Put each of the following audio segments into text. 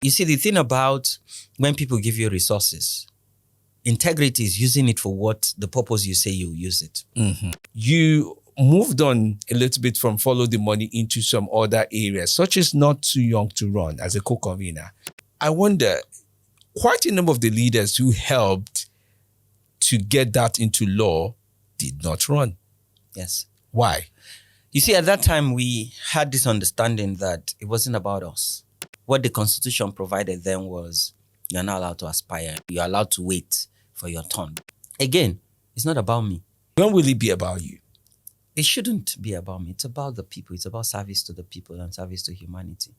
You see, the thing about when people give you resources, integrity is using it for what the purpose you say you use it. Mm-hmm. You moved on a little bit from follow the money into some other areas, such as Not Too Young to Run as a co-convener. I wonder, quite a number of the leaders who helped to get that into law did not run. Yes. Why? You see, at that time, we had this understanding that it wasn't about us. What the Constitution provided then was you're not allowed to aspire. You're allowed to wait for your turn. Again, it's not about me. When will it be about you? It shouldn't be about me. It's about the people. It's about service to the people and service to humanity.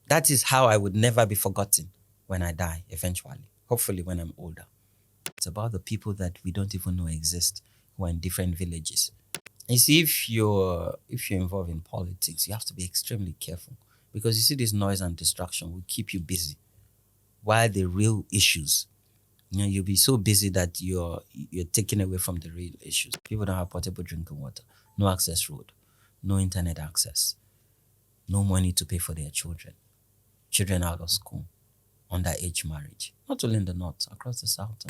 That is how I would never be forgotten when I die, eventually. Hopefully when I'm older. It's about the people that we don't even know exist, who are in different villages. You see, if you're involved in politics, you have to be extremely careful, because you see, this noise and distraction will keep you busy, while the real issues, you'll be so busy that you're taken away from the real issues. People don't have potable drinking water, no access road, no internet access, no money to pay for their children out of school, underage marriage, not only in the north, across the south.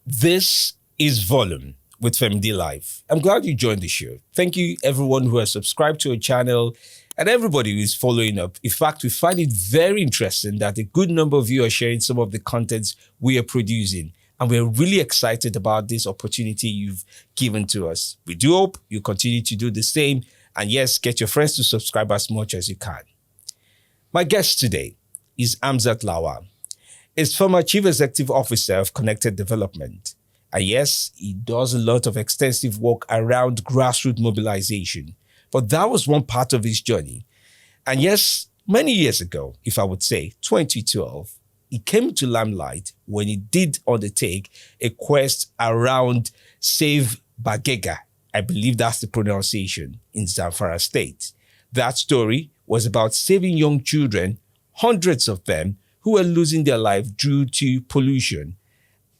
This is Volume with FemiDlive. I'm glad you joined the show. Thank you everyone who has subscribed to our channel and everybody who is following up. In fact, we find it very interesting that a good number of you are sharing some of the contents we are producing. And we're really excited about this opportunity you've given to us. We do hope you continue to do the same. And yes, get your friends to subscribe as much as you can. My guest today is Hamzat Lawal. He's former Chief Executive Officer of Connected Development. And yes, he does a lot of extensive work around grassroots mobilization. But that was one part of his journey. And yes, many years ago, if I would say 2012, he came to limelight when he did undertake a quest around Save Bagega. I believe that's the pronunciation, in Zamfara state. That story was about saving young children, hundreds of them, who were losing their life due to pollution.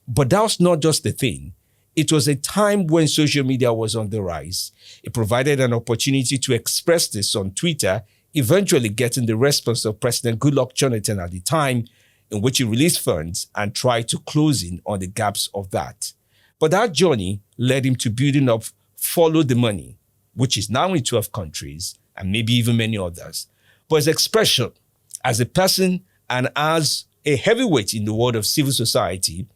But that was not just the thing. It was a time when social media was on the rise. It provided an opportunity to express this on Twitter, eventually getting the response of President Goodluck Jonathan at the time, in which he released funds and tried to close in on the gaps of that. But that journey led him to building up Follow the Money, which is now in 12 countries and maybe even many others. But his expression as a person and as a heavyweight in the world of civil society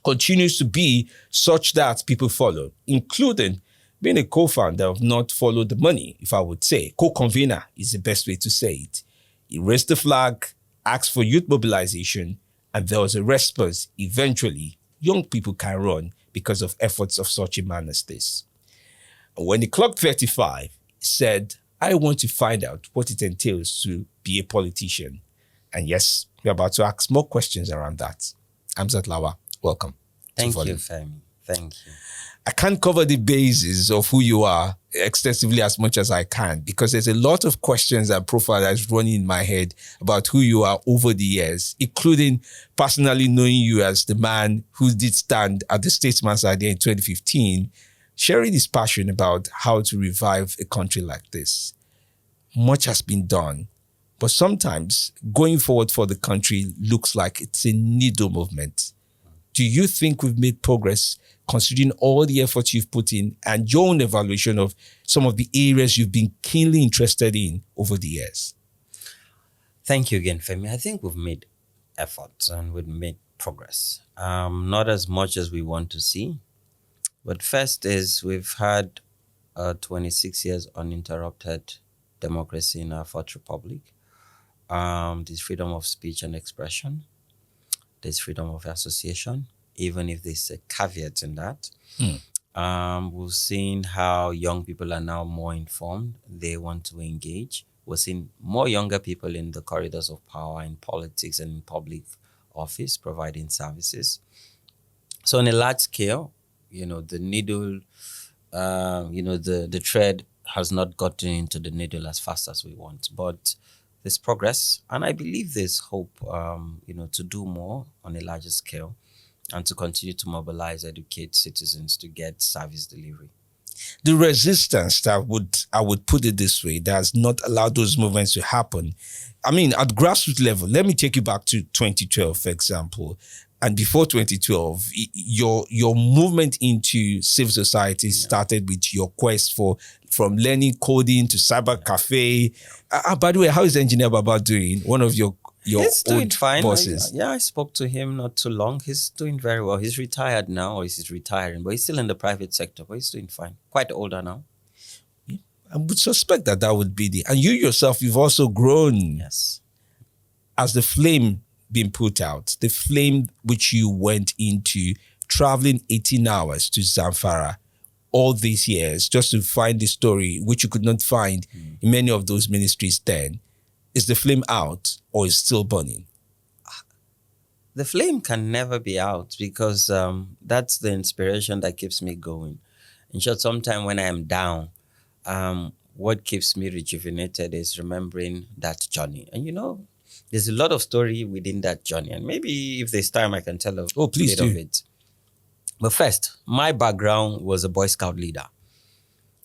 continues to be such that people follow, including being a co-founder of Not Follow the Money, if I would say. Co-convener is the best way to say it. He raised the flag, asked for youth mobilization, and there was a response. Eventually, young people can run because of efforts of such a man as this. And when he clocked 35, he said, I want to find out what it entails to be a politician. And yes, we're about to ask more questions around that. Hamzat Lawal, welcome. Thank you, Femi. Thank you. I can't cover the basis of who you are extensively as much as I can, because there's a lot of questions and profile that's running in my head about who you are over the years, including personally knowing you as the man who did stand at the Statesman's Idea in 2015, sharing his passion about how to revive a country like this. Much has been done, but sometimes going forward for the country looks like it's a needle movement. Do you think we've made progress considering all the efforts you've put in and your own evaluation of some of the areas you've been keenly interested in over the years? Thank you again, Femi. I think we've made efforts and we've made progress. Not as much as we want to see. But first is we've had 26 years uninterrupted democracy in our fourth republic. There's freedom of speech and expression. There's freedom of association, even if there's a caveat in that. We've seen how young people are now more informed. They want to engage. We're seeing more younger people in the corridors of power, in politics and in public office, providing services. So on a large scale, the needle, the thread has not gotten into the needle as fast as we want. But there's progress, and I believe there's hope, to do more on a larger scale and to continue to mobilize, educate citizens to get service delivery. The resistance that I would put it this way, that has not allowed those movements to happen. I mean, at grassroots level, let me take you back to 2012, for example. And before 2012, your movement into civil society started with your quest from learning coding to cyber cafe. By the way, how is Engineer Baba doing? One of your He's doing fine. bosses. I spoke to him not too long. He's doing very well. He's retired now, or he's retiring, but he's still in the private sector, but he's doing fine. Quite older now. I would suspect that would be and you yourself, you've also grown. Yes. As the flame being put out, the flame which you went into traveling 18 hours to Zamfara all these years just to find the story which you could not find in many of those ministries then. Is the flame out or is still burning? The flame can never be out because that's the inspiration that keeps me going. In short, sometimes when I am down, what keeps me rejuvenated is remembering that journey. And there's a lot of story within that journey. And maybe if there's time, I can tell a bit of it. But first, my background was a Boy Scout leader.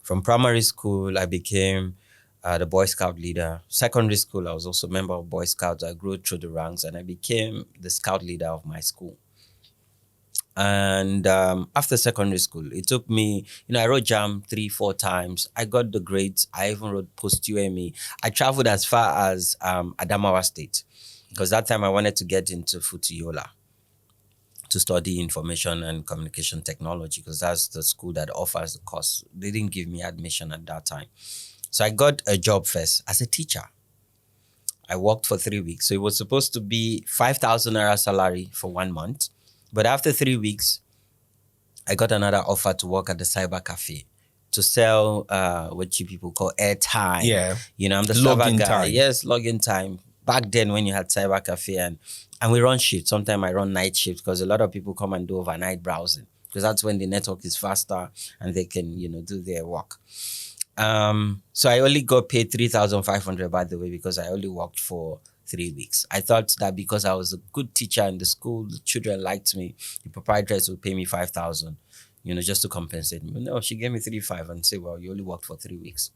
From primary school, I became the Boy Scout leader. Secondary school, I was also a member of Boy Scouts. I grew through the ranks and I became the scout leader of my school. And after secondary school, it took me, I wrote JAM 3-4 times. I got the grades. I even wrote post-UME. I traveled as far as Adamawa State because that time I wanted to get into Futuyola to study information and communication technology because that's the school that offers the course. They didn't give me admission at that time. So I got a job first as a teacher. I worked for 3 weeks. So it was supposed to be 5,000 naira salary for 1 month. But after 3 weeks, I got another offer to work at the cyber cafe to sell what you people call airtime. Yeah. I'm the server guy. Time. Yes, login time. Back then when you had cyber cafe and we run shifts. Sometimes I run night shifts because a lot of people come and do overnight browsing because that's when the network is faster and they can, do their work. So I only got paid 3,500 by the way because I only worked for 3 weeks. I thought that because I was a good teacher in the school, the children liked me, the proprietress would pay me 5,000, just to compensate me. No, she gave me 3,500 and said, well, you only worked for 3 weeks.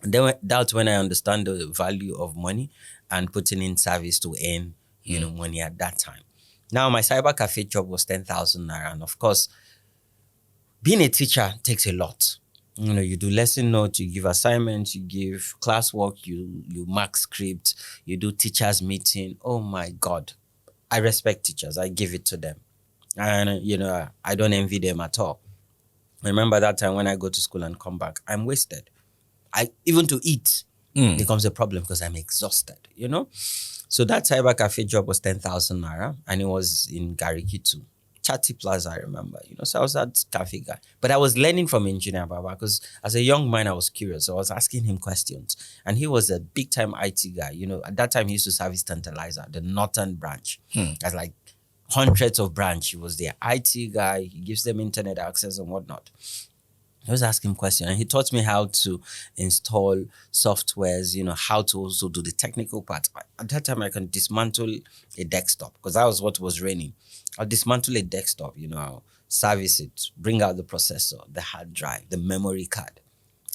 And then that's when I understand the value of money and putting in service to earn, money at that time. Now, my cyber cafe job was 10,000 naira. And of course, being a teacher takes a lot. You do lesson notes, you give assignments, you give classwork, you mark script, you do teachers meeting. Oh my God. I respect teachers. I give it to them. And, I don't envy them at all. I remember that time when I go to school and come back, I'm wasted. Even to eat becomes a problem because I'm exhausted, So that cyber cafe job was 10,000 naira and it was in Gariki too. Chatty Plaza, I remember, so I was that cafe guy. But I was learning from Engineer Baba because as a young man, I was curious. So I was asking him questions. And he was a big time IT guy. At that time, he used to service Tantalizer, the Northern branch. That's like hundreds of branch. He was their IT guy. He gives them internet access and whatnot. I was asking questions and he taught me how to install softwares, how to also do the technical part. At that time, I can dismantle a desktop because that was what was raining. I'll dismantle a desktop, I'll service it, bring out the processor, the hard drive, the memory card.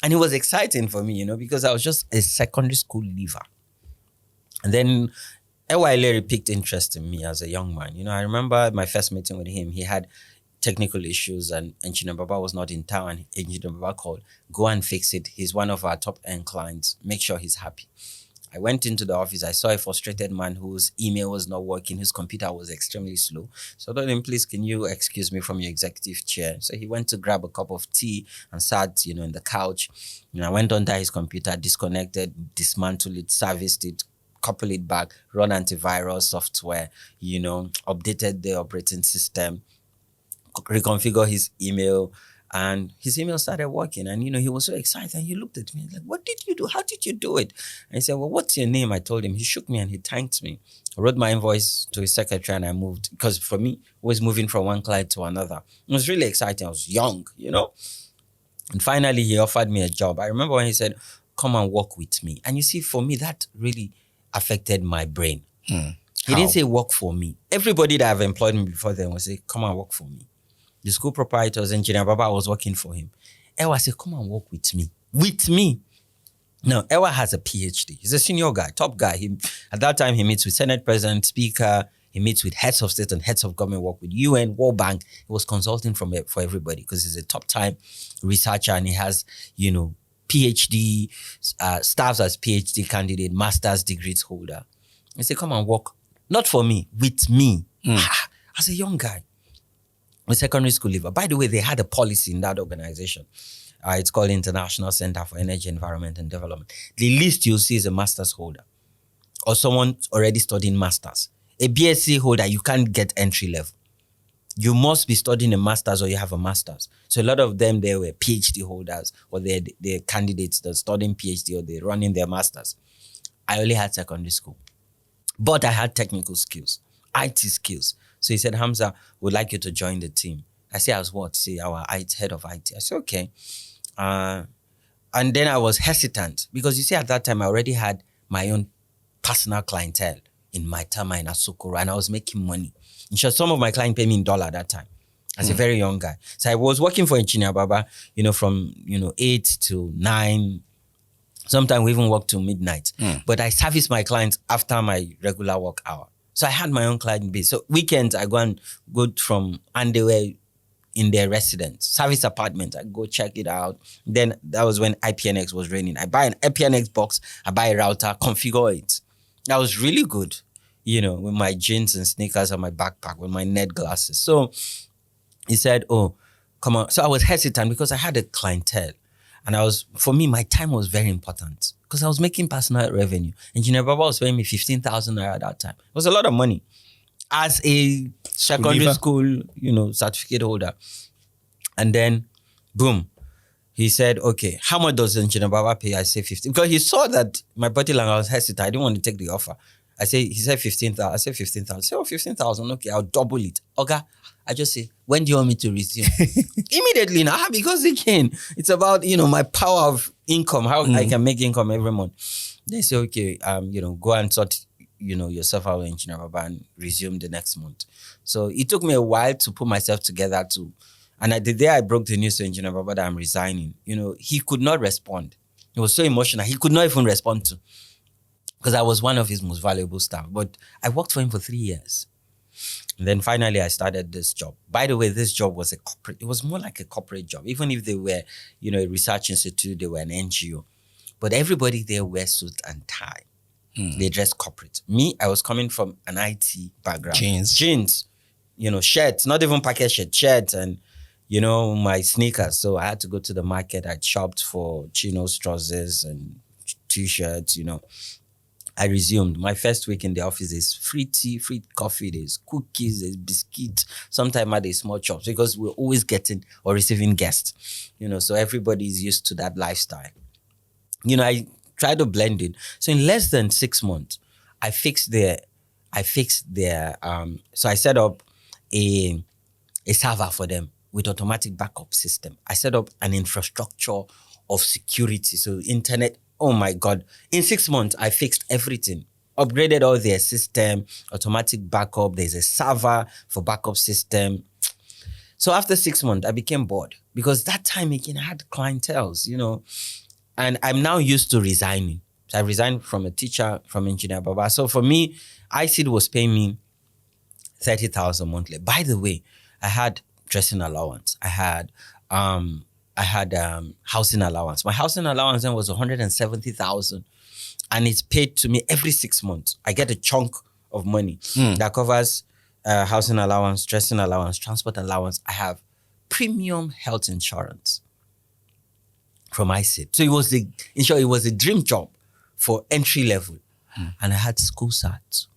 And it was exciting for me, because I was just a secondary school leaver. And then a while later, he picked interest in me as a young man. I remember my first meeting with him. He had technical issues and Engineer Baba was not in town. And Engineer Baba called, go and fix it. He's one of our top end clients. Make sure he's happy. I went into the office. I saw a frustrated man whose email was not working. His computer was extremely slow. So I told him, please, can you excuse me from your executive chair? So he went to grab a cup of tea and sat, in the couch. I went under his computer, disconnected, dismantled it, serviced it, coupled it back, run antivirus software, updated the operating system, reconfigure his email. And his email started working and, he was so excited. And he looked at me like, what did you do? How did you do it? And he said, well, what's your name? I told him. He shook me and he thanked me. I wrote my invoice to his secretary and I moved. Because for me, always moving from one client to another. It was really exciting. I was young, And finally, he offered me a job. I remember when he said, come and work with me. And you see, for me, that really affected my brain. He didn't say work for me. Everybody that have employed me before then would say, come and work for me. The school proprietors, Engineer Baba was working for him. Ewa said, come and work with me. With me. Now, Ewa has a PhD. He's a senior guy, top guy. At that time, he meets with Senate President, Speaker. He meets with heads of state and heads of government, work with UN, World Bank. He was consulting for everybody because he's a top-time researcher and he has, PhD, staffs as PhD candidate, master's degrees holder. He said, come and work. Not for me, with me. As a young guy. A secondary school leaver. By the way, they had a policy in that organization. It's called International Center for Energy, Environment and Development. The least you'll see is a master's holder or someone already studying masters. A BSc holder, you can't get entry level. You must be studying a master's or you have a master's. So a lot of them, they were PhD holders or they're candidates that are studying PhD or they're running their masters. I only had secondary school. But I had technical skills, IT skills. So he said, Hamza, would like you to join the team. I said, as what? Say, our head of IT. I said, okay. And then I was hesitant because you see, at that time, I already had my own personal clientele in Maitama, in Asokoro, and I was making money. In short, some of my clients pay me in dollar at that time as a very young guy. So I was working for Engineer Baba, from 8 to 9. Sometimes we even work till midnight. But I service my clients after my regular work hour. So I had my own client base. So weekends, I go from underwear in their residence, service apartment. I go check it out. Then that was when IPNX was raining. I buy an IPNX box, I buy a router, configure it. That was really good, with my jeans and sneakers and my backpack, with my net glasses. So he said, oh, come on. So I was hesitant because I had a clientele. And for me, my time was very important because I was making personal revenue. Engineer Baba was paying me 15,000 naira at that time. It was a lot of money. As a secondary school, certificate holder. And then, boom, he said, okay, how much does Engineer Baba pay? I said 15. Because he saw that my body language was hesitant. I didn't want to take the offer. He said 15,000. I said 15,000. I said, 15,000. Okay, I'll double it. Okay. I just say, when do you want me to resume? Immediately now, because again, it's about, my power of income, how I can make income every month. They say, okay, go and sort, yourself out with Engineer Baba and resume the next month. So it took me a while to put myself together too. And the day I broke the news to Engineer Baba that I'm resigning, he could not respond. He was so emotional. He could not even respond to. Because I was one of his most valuable staff. But I worked for him for 3 years. And then finally, I started this job. By the way, this job was it was more like a corporate job. Even if they were, a research institute, they were an NGO. But everybody there wear suit and tie. They dress corporate. Me, I was coming from an IT background. Jeans, shirts, not even packet shirts and, my sneakers. So I had to go to the market. I shopped for chinos, trousers and T-shirts, I resumed. My first week in the office is free tea, free coffee, there's cookies, there's biscuits. Sometimes I had a small chops because we're always getting or receiving guests, so everybody is used to that lifestyle. I try to blend it. So in less than 6 months, so I set up a server for them with automatic backup system. I set up an infrastructure of security. So internet, oh my God. In 6 months, I fixed everything. Upgraded all their system, automatic backup. There's a server for backup system. So after 6 months, I became bored because that time again, I had clienteles, and I'm now used to resigning. So I resigned from a teacher, from Engineer Baba. So for me, ICD was paying me 30,000 monthly. By the way, I had dressing allowance. I had housing allowance. My housing allowance then was 170,000, and it's paid to me every 6 months. I get a chunk of money that covers housing allowance, dressing allowance, transport allowance. I have premium health insurance from ICID. So it was a dream job for entry level, and I had school certs.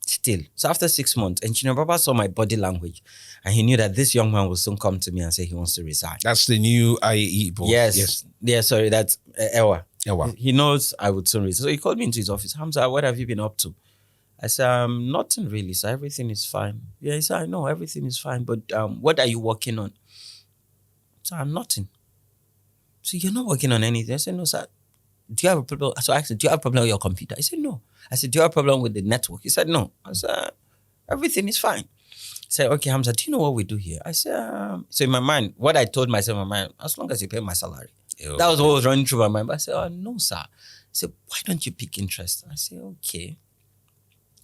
Still. So after 6 months, Engineer Baba saw my body language and he knew that this young man will soon come to me and say he wants to resign. That's the new IAE board. Yes. Yeah, sorry, that's Ewa. Ewa. He knows I would soon resign. So he called me into his office. Hamza, what have you been up to? I said, nothing really, sir. Everything is fine. Yeah, he said, I know everything is fine, but what are you working on? So I'm nothing. So you're not working on anything? I said, no, sir. Do you have a problem? So I asked him, do you have a problem with your computer? He said, no. I said, do you have a problem with the network? He said, no. I said, everything is fine. said, okay, Hamza, do you know what we do here? I said, so in my mind, what I told myself in my mind, as long as you pay my salary. Oh, That was what was running through my mind. But I said, oh, no, sir. He said, why don't you pick interest? I said, okay.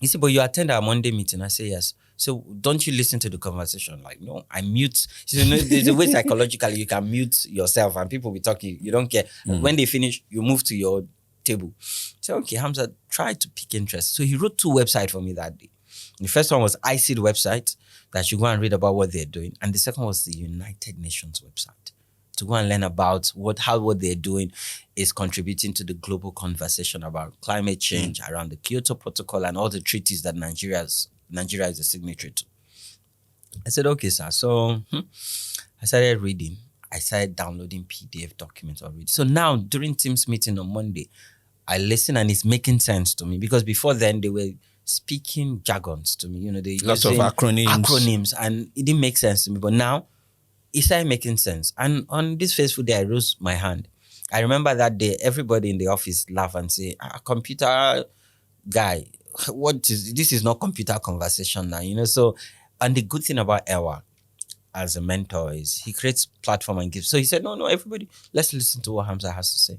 He said, but you attend our Monday meeting. I said, yes. So don't you listen to the conversation? Like, no, I mute. He said, no, there's a way psychologically you can mute yourself and people will talk, you don't care. When they finish, you move to your table. So, okay, Hamza, try to pick interest. So he wrote 2 websites for me that day. The first one was ICID website that you go and read about what they're doing. And the second was the United Nations website to go and learn about how what they're doing is contributing to the global conversation about climate change, around the Kyoto Protocol and all the treaties that Nigeria is a signatory to. I said, okay, sir. So I started reading. I started downloading PDF documents already. So now during Teams meeting on Monday, I listen and it's making sense to me because before then they were speaking jargons to me. They lots of acronyms, and it didn't make sense to me. But now it started making sense. And on this fateful day, I rose my hand. I remember that day, everybody in the office laugh and say, computer guy, this is not computer conversation now, So, and the good thing about Ewa as a mentor is he creates platform and gives. So he said, no, everybody, let's listen to what Hamza has to say.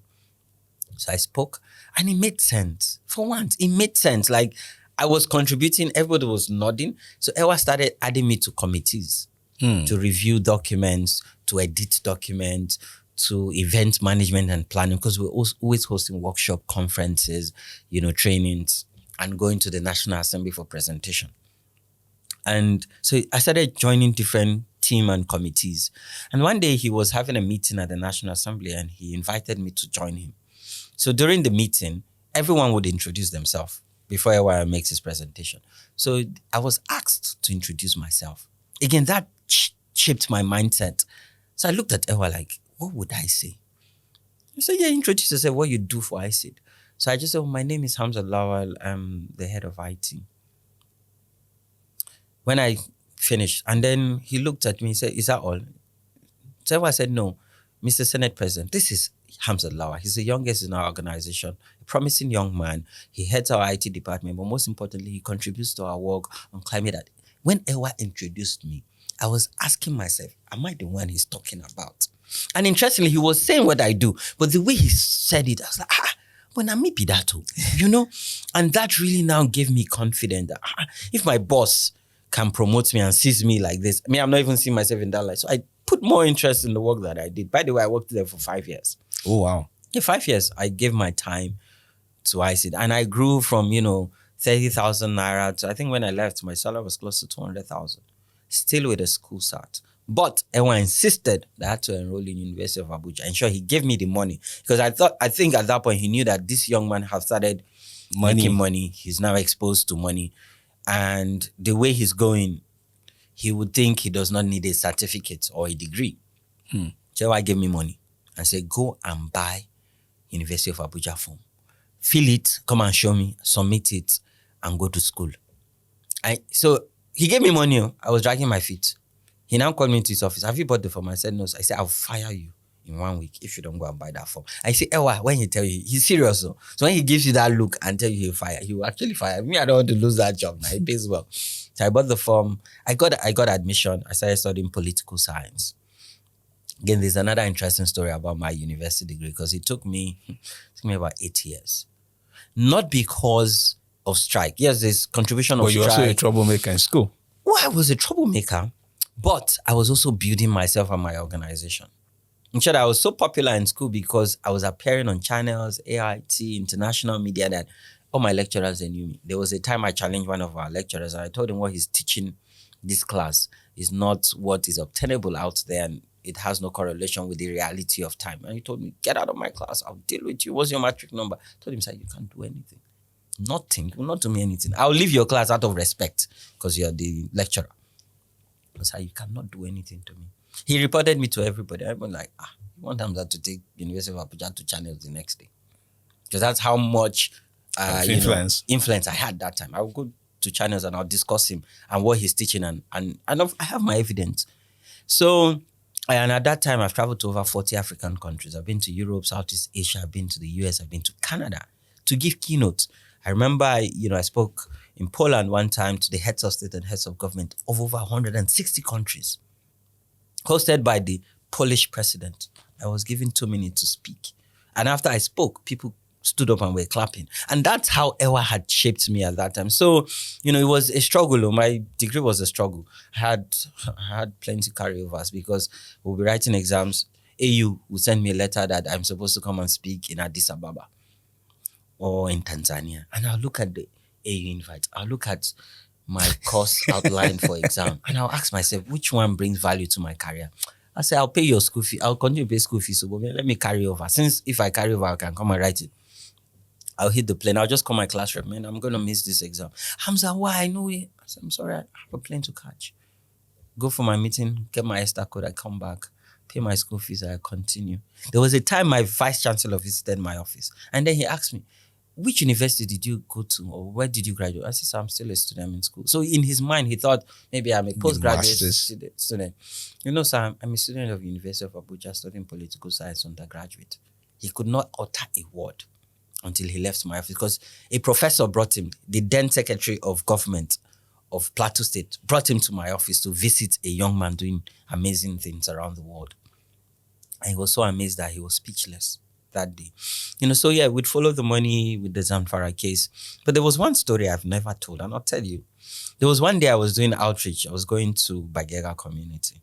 So I spoke and it made sense. For once, it made sense. Like I was contributing, everybody was nodding. So Ewa started adding me to committees to review documents, to edit documents, to event management and planning, because we're always hosting workshop conferences, trainings, and going to the National Assembly for presentation. And so I started joining different team and committees. And one day he was having a meeting at the National Assembly and he invited me to join him. So during the meeting, everyone would introduce themselves before Ewa makes his presentation. So I was asked to introduce myself. Again, that shaped my mindset. So I looked at Ewa like, what would I say? He said, introduce yourself, what you do for ICID. So I just said, my name is Hamzat Lawal. I'm the head of IT. When I finished, and then he looked at me, he said, is that all? So I said, no, Mr. Senate President, this is Hamzat Lawal. He's the youngest in our organization, a promising young man. He heads our IT department, but most importantly, he contributes to our work on climate. When Ewa introduced me, I was asking myself, am I the one he's talking about? And interestingly, he was saying what I do, but the way he said it, I was like, but now maybe that too, And that really now gave me confidence that if my boss can promote me and sees me like this, I'm not even seeing myself in that light. So I put more interest in the work that I did. By the way, I worked there for 5 years. Oh, wow. Yeah, 5 years. I gave my time to ICID. And I grew from, 30,000 naira to, I think when I left, my salary was close to 200,000. Still with a school start. But Ewa insisted that I had to enroll in University of Abuja. And sure, he gave me the money. Because I think at that point, he knew that this young man had started making money. He's now exposed to money. And the way he's going, he would think he does not need a certificate or a degree. So Ewa gave me money and said, go and buy University of Abuja form. Fill it, come and show me, submit it, and go to school. So he gave me money. I was dragging my feet. He now called me into his office. Have you bought the form? I said, no. So I said, I'll fire you in 1 week if you don't go and buy that form. I say, Ewa, when he tell you, he's serious. So when he gives you that look and tell you he'll fire, he will actually fire me. I don't want to lose that job now. It pays well. So I bought the form. I got admission. I started studying political science. Again, there's another interesting story about my university degree because it took me about 8 years. Not because of strike. Yes, there's contribution of strike. But you're also a troublemaker in school. Well, I was a troublemaker, but I was also building myself and my organization. In short, I was so popular in school because I was appearing on channels, AIT, international media, that all my lecturers, they knew me. There was a time I challenged one of our lecturers and I told him what he's teaching this class is not what is obtainable out there and it has no correlation with the reality of time. And he told me, get out of my class. I'll deal with you. What's your matric number? I told him, sir, you can't do anything. Nothing. You will not do me anything. I'll leave your class out of respect because you're the lecturer. I said, you cannot do anything to me. He reported me to everybody. I was like, you want Hamzat to take University of Abuja to channels the next day. Because that's how much influence I had that time. I would go to channels and I'll discuss him and what he's teaching and I have my evidence. So, and at that time, I've traveled to over 40 African countries. I've been to Europe, Southeast Asia, I've been to the US, I've been to Canada to give keynotes. I remember, I spoke in Poland one time to the heads of state and heads of government of over 160 countries, hosted by the Polish president. I was given 2 minutes to speak. And after I spoke, people stood up and were clapping. And that's how EWA had shaped me at that time. So, it was a struggle. My degree was a struggle. I had plenty carryovers because we'll be writing exams. AU would send me a letter that I'm supposed to come and speak in Addis Ababa or in Tanzania. And I'll look at the AU invite. I'll look at my course outline for exam. And I'll ask myself, which one brings value to my career? I say, I'll pay your school fee. I'll continue to pay school fees. So let me carry over. Since if I carry over, I can come and write it. I'll hit the plane. I'll just call my class rep. Man, I'm going to miss this exam. Hamza, why? I know it. I said, I'm sorry. I have a plane to catch. Go for my meeting, get my ESTA code. I come back, pay my school fees. I continue. There was a time my vice chancellor visited my office. And then he asked me, which university did you go to or where did you graduate? I said, so I'm still a student, I'm in school. So in his mind, he thought maybe I'm a postgraduate student. Sir, I'm a student of University of Abuja studying political science undergraduate. He could not utter a word until he left my office because a professor brought him, the then Secretary of Government of Plateau State, brought him to my office to visit a young man doing amazing things around the world. And he was so amazed that he was speechless that day. We'd follow the money with the Zamfara case. But there was one story I've never told, and I'll tell you. There was one day I was doing outreach. I was going to Bagega community,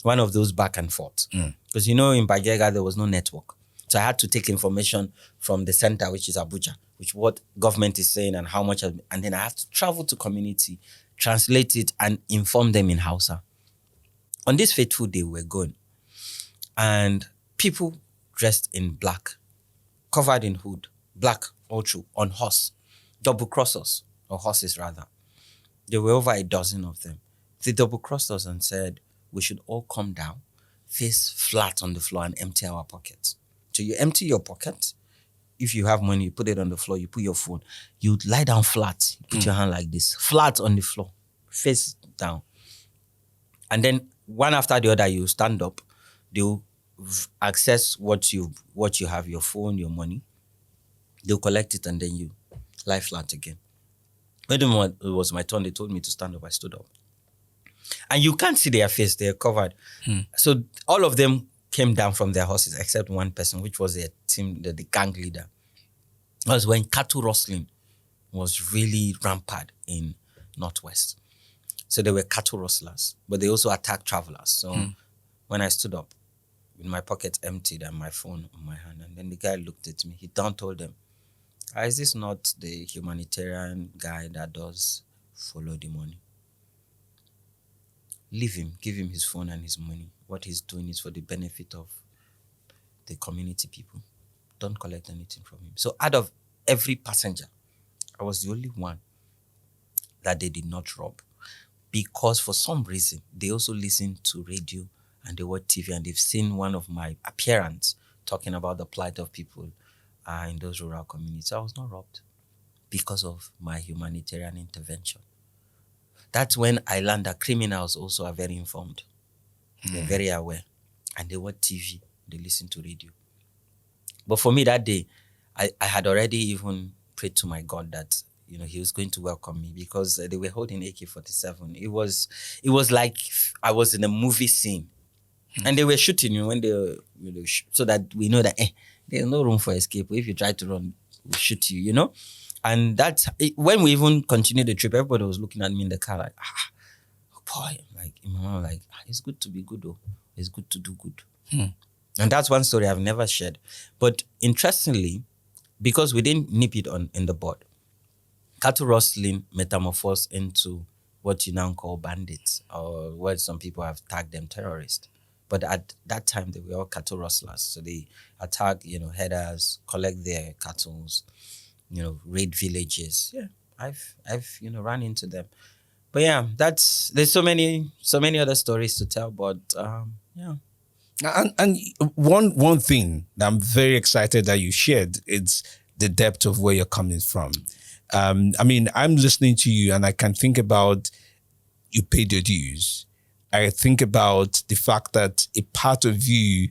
one of those back and forth. Because, in Bagega, there was no network. So I had to take information from the center, which is Abuja, which what government is saying and how much, and then I have to travel to community, translate it, and inform them in Hausa. On this fateful day, we were going, and people dressed in black, covered in hood, black all through, on horse, double crossers, or horses rather. There were over a dozen of them. They double crossed us and said, we should all come down, face flat on the floor and empty our pockets. So you empty your pocket. If you have money, you put it on the floor, you put your phone. You lie down flat, you put your hand like this, flat on the floor, face down. And then one after the other, you stand up. They'll access what you have, your phone, your money. They'll collect it and then you lie flat again. When it was my turn, they told me to stand up. I stood up. And you can't see their face, they're covered. So all of them came down from their horses except one person, which was their team, the gang leader. That was when cattle rustling was really rampant in Northwest. So they were cattle rustlers, but they also attacked travelers. So when I stood up, with my pocket emptied and my phone on my hand, and then the guy looked at me, he told them, is this not the humanitarian guy that does follow the money? Leave him, give him his phone and his money. What he's doing is for the benefit of the community people. Don't collect anything from him. So out of every passenger, I was the only one that they did not rob. Because for some reason, they also listened to radio and they watch TV and they've seen one of my appearance talking about the plight of people in those rural communities. I was not robbed because of my humanitarian intervention. That's when I learned that criminals also are very informed. They're very aware. And they watch TV, they listen to radio. But for me that day, I had already even prayed to my God that, he was going to welcome me because they were holding AK-47. It was like I was in a movie scene. And they were shooting when they so that we know that there's no room for escape. If you try to run, we'll shoot you, And that's when we even continued the trip, everybody was looking at me in the car like, boy, like in my mind, like, it's good to be good though. It's good to do good. And that's one story I've never shared. But interestingly, because we didn't nip it in the bud, cattle rustling metamorphosed into what you now call bandits, or what some people have tagged them terrorists. But at that time, they were all cattle rustlers. So they attack, headers, collect their cattle, raid villages. Yeah, I've run into them. But yeah, there's so many other stories to tell. But yeah. And one thing that I'm very excited that you shared is the depth of where you're coming from. I'm listening to you and I can think about you paid your dues. I think about the fact that a part of you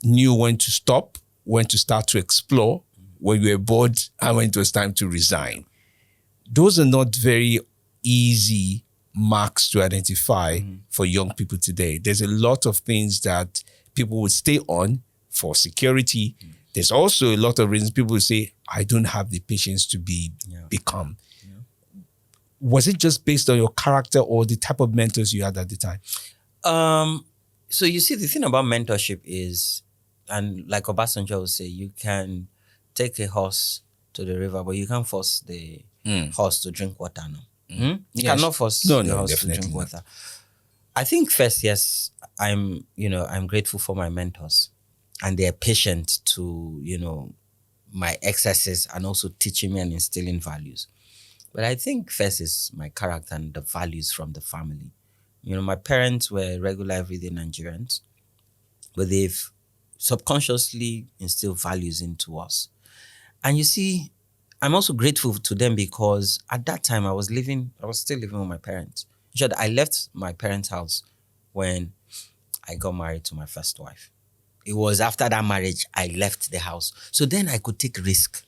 knew when to stop, when to start to explore, when you were bored and when it was time to resign. Those are not very easy marks to identify for young people today. There's a lot of things that people would stay on for security. There's also a lot of reasons people would say, I don't have the patience to become. Was it just based on your character or the type of mentors you had at the time? So you see, the thing about mentorship is, and like Obasanjo would say, you can take a horse to the river, but you can't force the horse to drink water. No, you cannot force the horse to drink water. I think first, yes, I'm grateful for my mentors, and they're patient to my excesses and also teaching me and instilling values. But I think first is my character and the values from the family. My parents were regular everyday Nigerians, but they've subconsciously instilled values into us. And you see, I'm also grateful to them because at that time I was still living with my parents. In short, I left my parents' house when I got married to my first wife. It was after that marriage I left the house. So then I could take risk.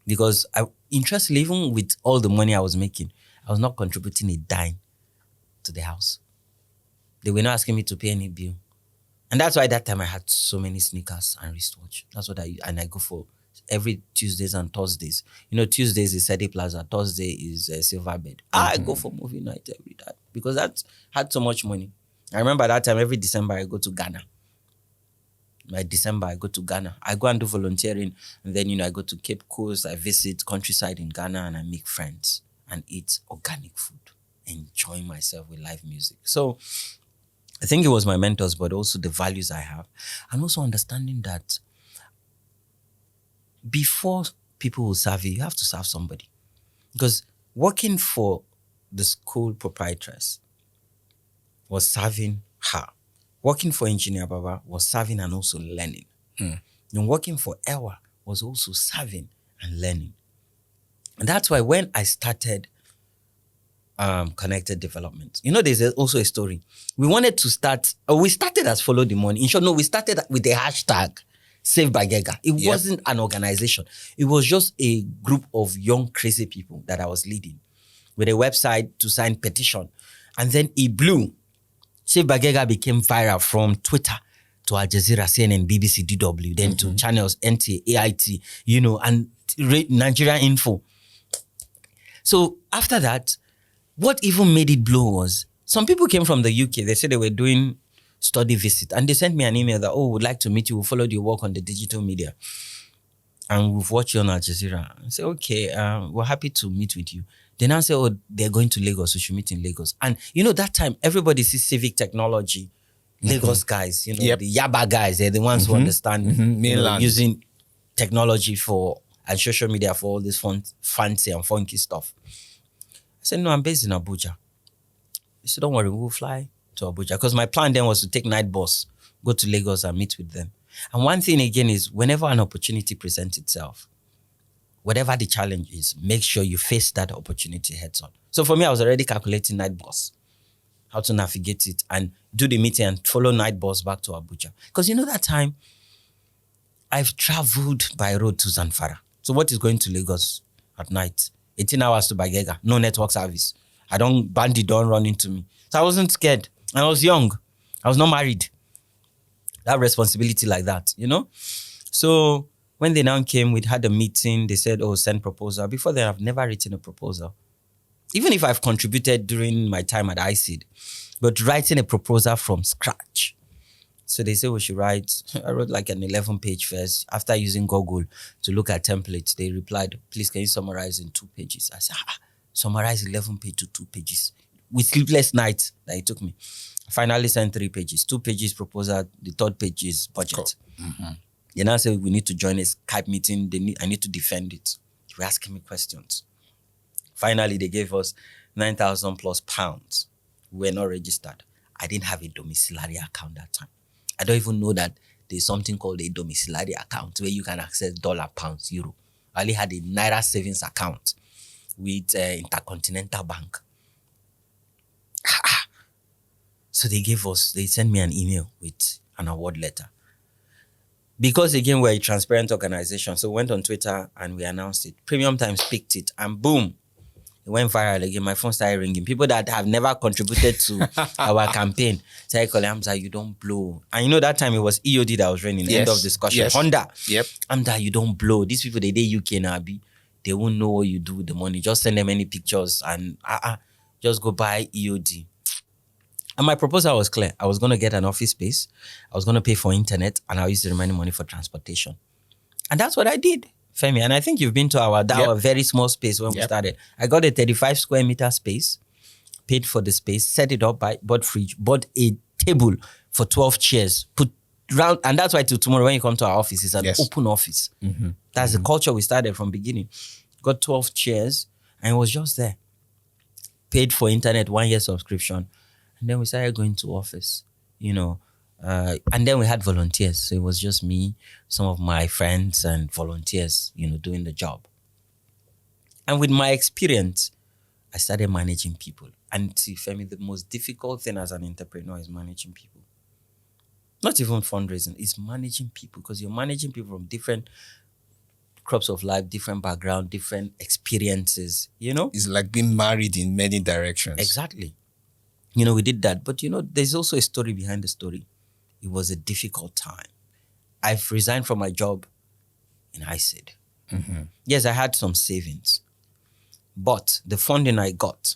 Because interestingly, even with all the money I was making, I was not contributing a dime to the house. They were not asking me to pay any bill. And that's why that time I had so many sneakers and wristwatch. That's what I go for every Tuesdays and Thursdays. Tuesdays is Sede Plaza, Thursday is Silverbed. I go for movie night every day because that had so much money. I remember that time every December I go to Ghana. By December, I go to Ghana. I go and do volunteering. And then, I go to Cape Coast. I visit countryside in Ghana and I make friends and eat organic food, enjoying myself with live music. So I think it was my mentors, but also the values I have. And also understanding that before people will serve you, you have to serve somebody. Because working for the school proprietress was serving her. Working for Engineer Baba was serving and also learning. And working for Ewa was also serving and learning. And that's why when I started Connected Development, there's also a story. We started as Follow the Money. In short, we started with the hashtag Save Bagega. It wasn't an organization. It was just a group of young, crazy people that I was leading with a website to sign petition. And then it blew. Save Bagega became viral from Twitter to Al Jazeera, CNN, BBC, DW, then to channels, NTA, AIT, and Nigerian Info. So after that, what even made it blow was some people came from the UK. They said they were doing study visit and they sent me an email that, we'd like to meet you. We followed your work on the digital media and we've watched you on Al Jazeera. I said, okay, we're happy to meet with you. They now say, they're going to Lagos. We should meet in Lagos. And, that time, everybody sees civic technology. Lagos guys, the Yaba guys, they're the ones who understand using technology and social media for all this fancy and funky stuff. I said, no, I'm based in Abuja. He said, don't worry, we'll fly to Abuja. Because my plan then was to take night bus, go to Lagos and meet with them. And one thing again is whenever an opportunity presents itself, whatever the challenge is, make sure you face that opportunity heads on. So for me, I was already calculating night bus, how to navigate it and do the meeting and follow night bus back to Abuja. Because that time, I've traveled by road to Zamfara. So what is going to Lagos at night? 18 hours to Bagega, no network service. Bandit don't run into me. So I wasn't scared. I was young. I was not married. That responsibility like that, So when they now came, we'd had a meeting. They said, send proposal. Before then, I've never written a proposal. Even if I've contributed during my time at ICID, but writing a proposal from scratch. So they said we should write. I wrote like an 11-page first. After using Google to look at templates, they replied, please, can you summarize in 2 pages? I said, summarize 11 pages to 2 pages. With sleepless nights that it took me. I finally sent 3 pages. 2 pages proposal. The 3rd page is budget. Cool. They now say we need to join a Skype meeting. I need to defend it. They were asking me questions. Finally, they gave us 9,000 plus pounds. We were not registered. I didn't have a domiciliary account that time. I don't even know that there's something called a domiciliary account where you can access dollar, pounds, euro. I only had a Naira savings account with Intercontinental Bank. So they sent me an email with an award letter. Because again, we're a transparent organization. So we went on Twitter and we announced it. Premium Times picked it and boom, it went viral again. My phone started ringing. People that have never contributed to our campaign started calling, Hamza, you don't blow. And you know, that time it was EOD that was running. End of discussion. Yes. Honda. Yep. Hamza, you don't blow. These people, they UK now, they won't know what you do with the money. Just send them any pictures and just go buy EOD. And my proposal was clear. I was going to get an office space. I was going to pay for internet and I'll use the remaining money for transportation. And that's what I did, Femi. And I think you've been to our very small space when we started. I got a 35 square meter space, paid for the space, set it up, bought fridge, bought a table for 12 chairs, put round. And that's why till tomorrow when you come to our office, it's an open office. Mm-hmm. That's the culture we started from beginning. Got 12 chairs and it was just there. Paid for internet, 1 year subscription. And then we started going to office, and then we had volunteers. So it was just me, some of my friends and volunteers, doing the job. And with my experience, I started managing people. And see, Femi, the most difficult thing as an entrepreneur is managing people. Not even fundraising, it's managing people because you're managing people from different crops of life, different background, different experiences, It's like being married in many directions. Exactly. We did that. But, there's also a story behind the story. It was a difficult time. I've resigned from my job in ICID. Mm-hmm. Yes, I had some savings. But the funding I got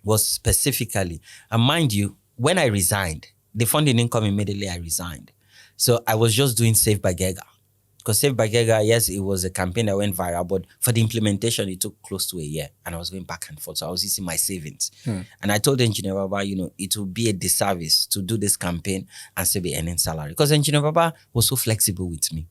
was specifically, and mind you, when I resigned, the funding didn't come immediately I resigned. So I was just doing Save Bagega. Because Save Bagega, yes, it was a campaign that went viral, but for the implementation, it took close to a year. And I was going back and forth. So I was using my savings. And I told Engineer Baba, it will be a disservice to do this campaign and still be earning salary. Because Engineer Baba was so flexible with me.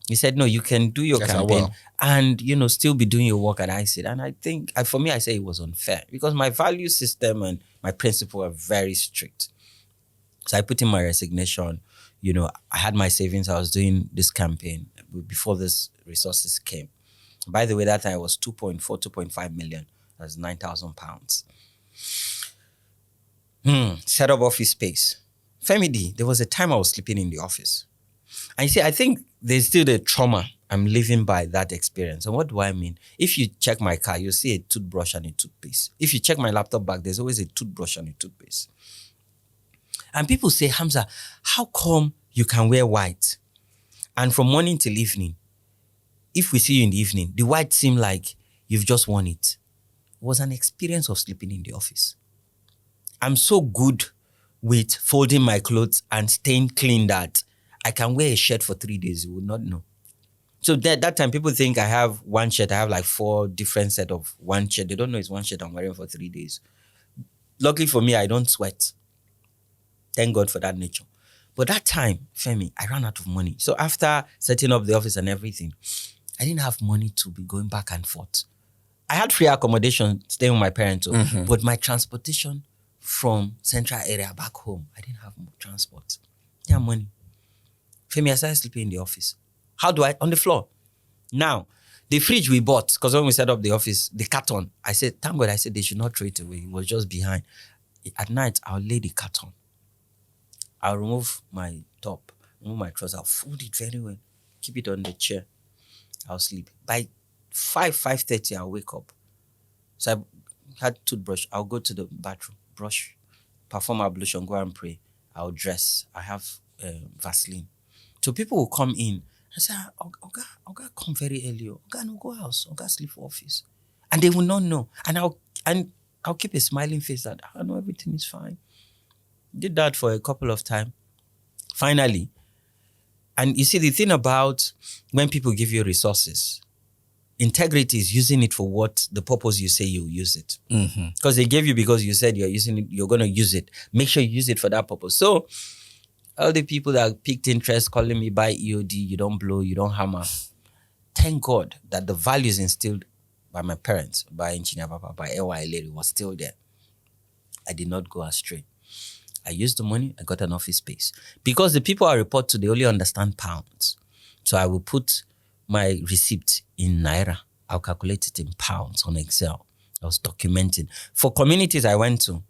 He said, no, you can do your campaign and, still be doing your work at ICID. And I think, for me, I say it was unfair because my value system and my principle are very strict. So I put in my resignation. I had my savings. I was doing this campaign before these resources came. By the way, that time I was 2.5 million. That's 9,000 pounds. Set up office space. Femi, there was a time I was sleeping in the office. And you see, I think there's still the trauma I'm living by that experience. And what do I mean? If you check my car, you'll see a toothbrush and a toothpaste. If you check my laptop bag, there's always a toothbrush and a toothpaste. And people say, Hamza, how come you can wear white? And from morning till evening, if we see you in the evening, the white seem like you've just worn it. It was an experience of sleeping in the office. I'm so good with folding my clothes and staying clean that I can wear a shirt for 3 days. You would not know. So that time, people think I have one shirt. I have like 4 different sets of one shirt. They don't know it's one shirt I'm wearing for 3 days. Luckily for me, I don't sweat. Thank God for that nature. But that time, Femi, I ran out of money. So after setting up the office and everything, I didn't have money to be going back and forth. I had free accommodation staying with my parents, but my transportation from central area back home, I didn't have transport. I didn't have money. Femi, I started sleeping in the office. How do I? On the floor. Now, the fridge we bought, because when we set up the office, the carton, I said, thank God, they should not throw it away. It was just behind. At night, I'll lay the carton. I'll remove my top, remove my trousers, I'll fold it very well, keep it on the chair. I'll sleep. By 5:30, I'll wake up. So I had toothbrush. I'll go to the bathroom, brush, perform ablution, go and pray. I'll dress. I have Vaseline. So people will come in and say, Oga come very early. Oga no go house. Oga sleep for office. And they will not know. And I'll keep a smiling face that I know everything is fine. Did that for a couple of times. Finally, and you see the thing about when people give you resources, integrity is using it for what the purpose you say you use it. Because they gave you because you said you're using it, you're going to use it. Make sure you use it for that purpose. So all the people that picked interest calling me by EOD, you don't blow, you don't hammer. Thank God that the values instilled by my parents, by Engineer Papa, by AY Lady was still there. I did not go astray. I used the money, I got an office space. Because the people I report to, they only understand pounds. So I will put my receipt in Naira. I'll calculate it in pounds on Excel. I was documenting. For communities I went to,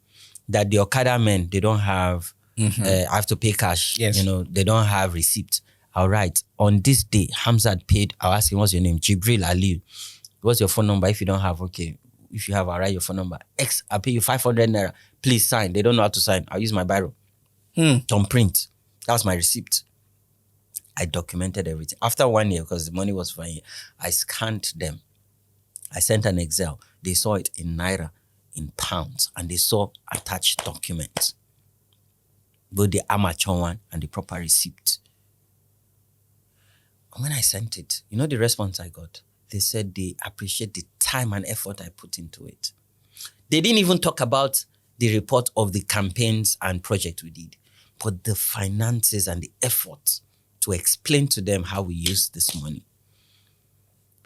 that the Okada men, they don't have I have to pay cash. Yes. They don't have receipt. All right. On this day, Hamzat paid. I'll ask him, what's your name? Jibril Aliu. What's your phone number? If you don't have, okay. If you have, I'll write your phone number. I'll pay you 500 naira. Please sign. They don't know how to sign. I'll use my biro. Don't print. That's my receipt. I documented everything. After 1 year, because the money was for a year, I scanned them. I sent an Excel. They saw it in Naira, in pounds, and they saw attached documents. Both the amateur one and the proper receipt. And when I sent it, the response I got? They said they appreciate the time and effort I put into it. They didn't even talk about the report of the campaigns and project we did, but the finances and the effort to explain to them how we use this money.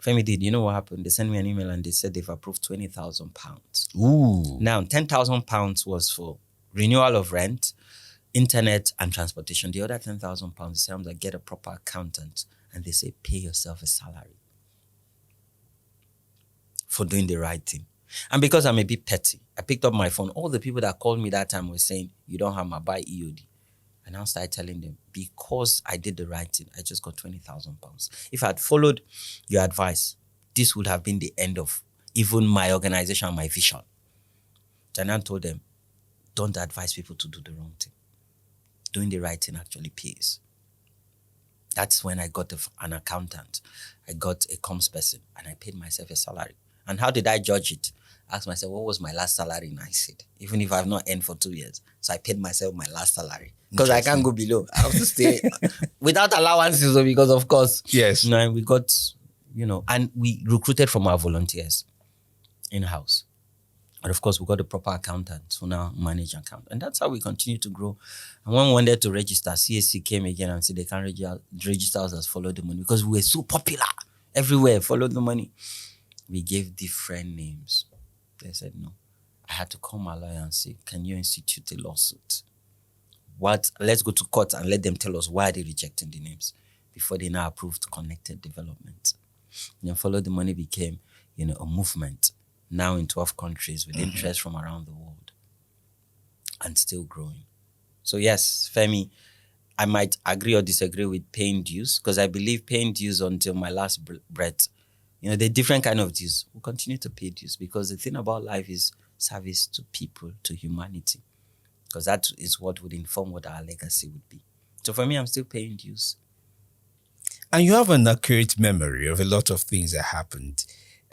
Femi did. You know what happened? They sent me an email and they said they've approved £20,000. Ooh. Now, £10,000 was for renewal of rent, internet, and transportation. The other £10,000, they say, I'm like, get a proper accountant. And they say, pay yourself a salary for doing the right thing. And because I'm a bit petty, I picked up my phone. All the people that called me that time were saying, you don't have my buy EOD. And I started telling them, because I did the right thing, I just got £20,000. If I had followed your advice, this would have been the end of even my organization and my vision. And I told them, don't advise people to do the wrong thing. Doing the right thing actually pays. That's when I got an accountant. I got a comms person and I paid myself a salary. And how did I judge it? I asked myself, what was my last salary? And I said, even if I've not earned for 2 years. So I paid myself my last salary. Because I can't go below. I have to stay without allowances, because of course. Yes. We got, and we recruited from our volunteers in-house. And of course, we got a proper accountant who now manage account. And that's how we continue to grow. And when we wanted to register, CSC came again and said they can't register us as Follow the Money because we were so popular everywhere, Follow the Money. We gave different names. They said no. I had to call my lawyer and say, can you institute a lawsuit? Let's go to court and let them tell us why they're rejecting the names before they now approved Connected Development. And then Follow the Money became, a movement now in 12 countries with interest from around the world and still growing. So yes, Femi, I might agree or disagree with paying dues because I believe paying dues until my last breath. The different kind of dues. We'll continue to pay dues because the thing about life is service to people, to humanity. Because that is what would inform what our legacy would be. So for me, I'm still paying dues. And you have an accurate memory of a lot of things that happened.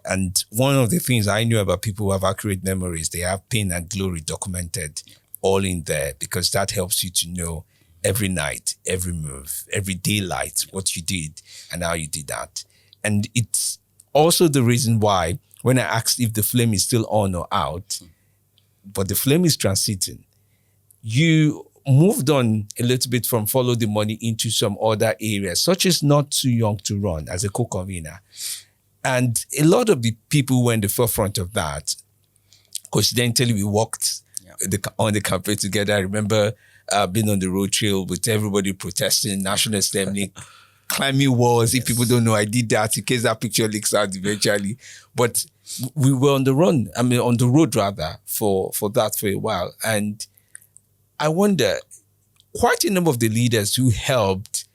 And one of the things I knew about people who have accurate memories, they have pain and glory documented all in there because that helps you to know every night, every move, every daylight, what you did and how you did that. And it's also the reason why when I asked if the flame is still on or out, but the flame is transiting, you moved on a little bit from Follow the Money into some other areas, such as Not Too Young to Run as a co-convener. And a lot of the people were in the forefront of that. Coincidentally, we walked on the campaign together. I remember being on the road trail with everybody protesting, National Assembly, climbing walls. If people don't know, I did that in case that picture leaks out eventually. But we were on the road rather, for that for a while. And I wonder, quite a number of the leaders who helped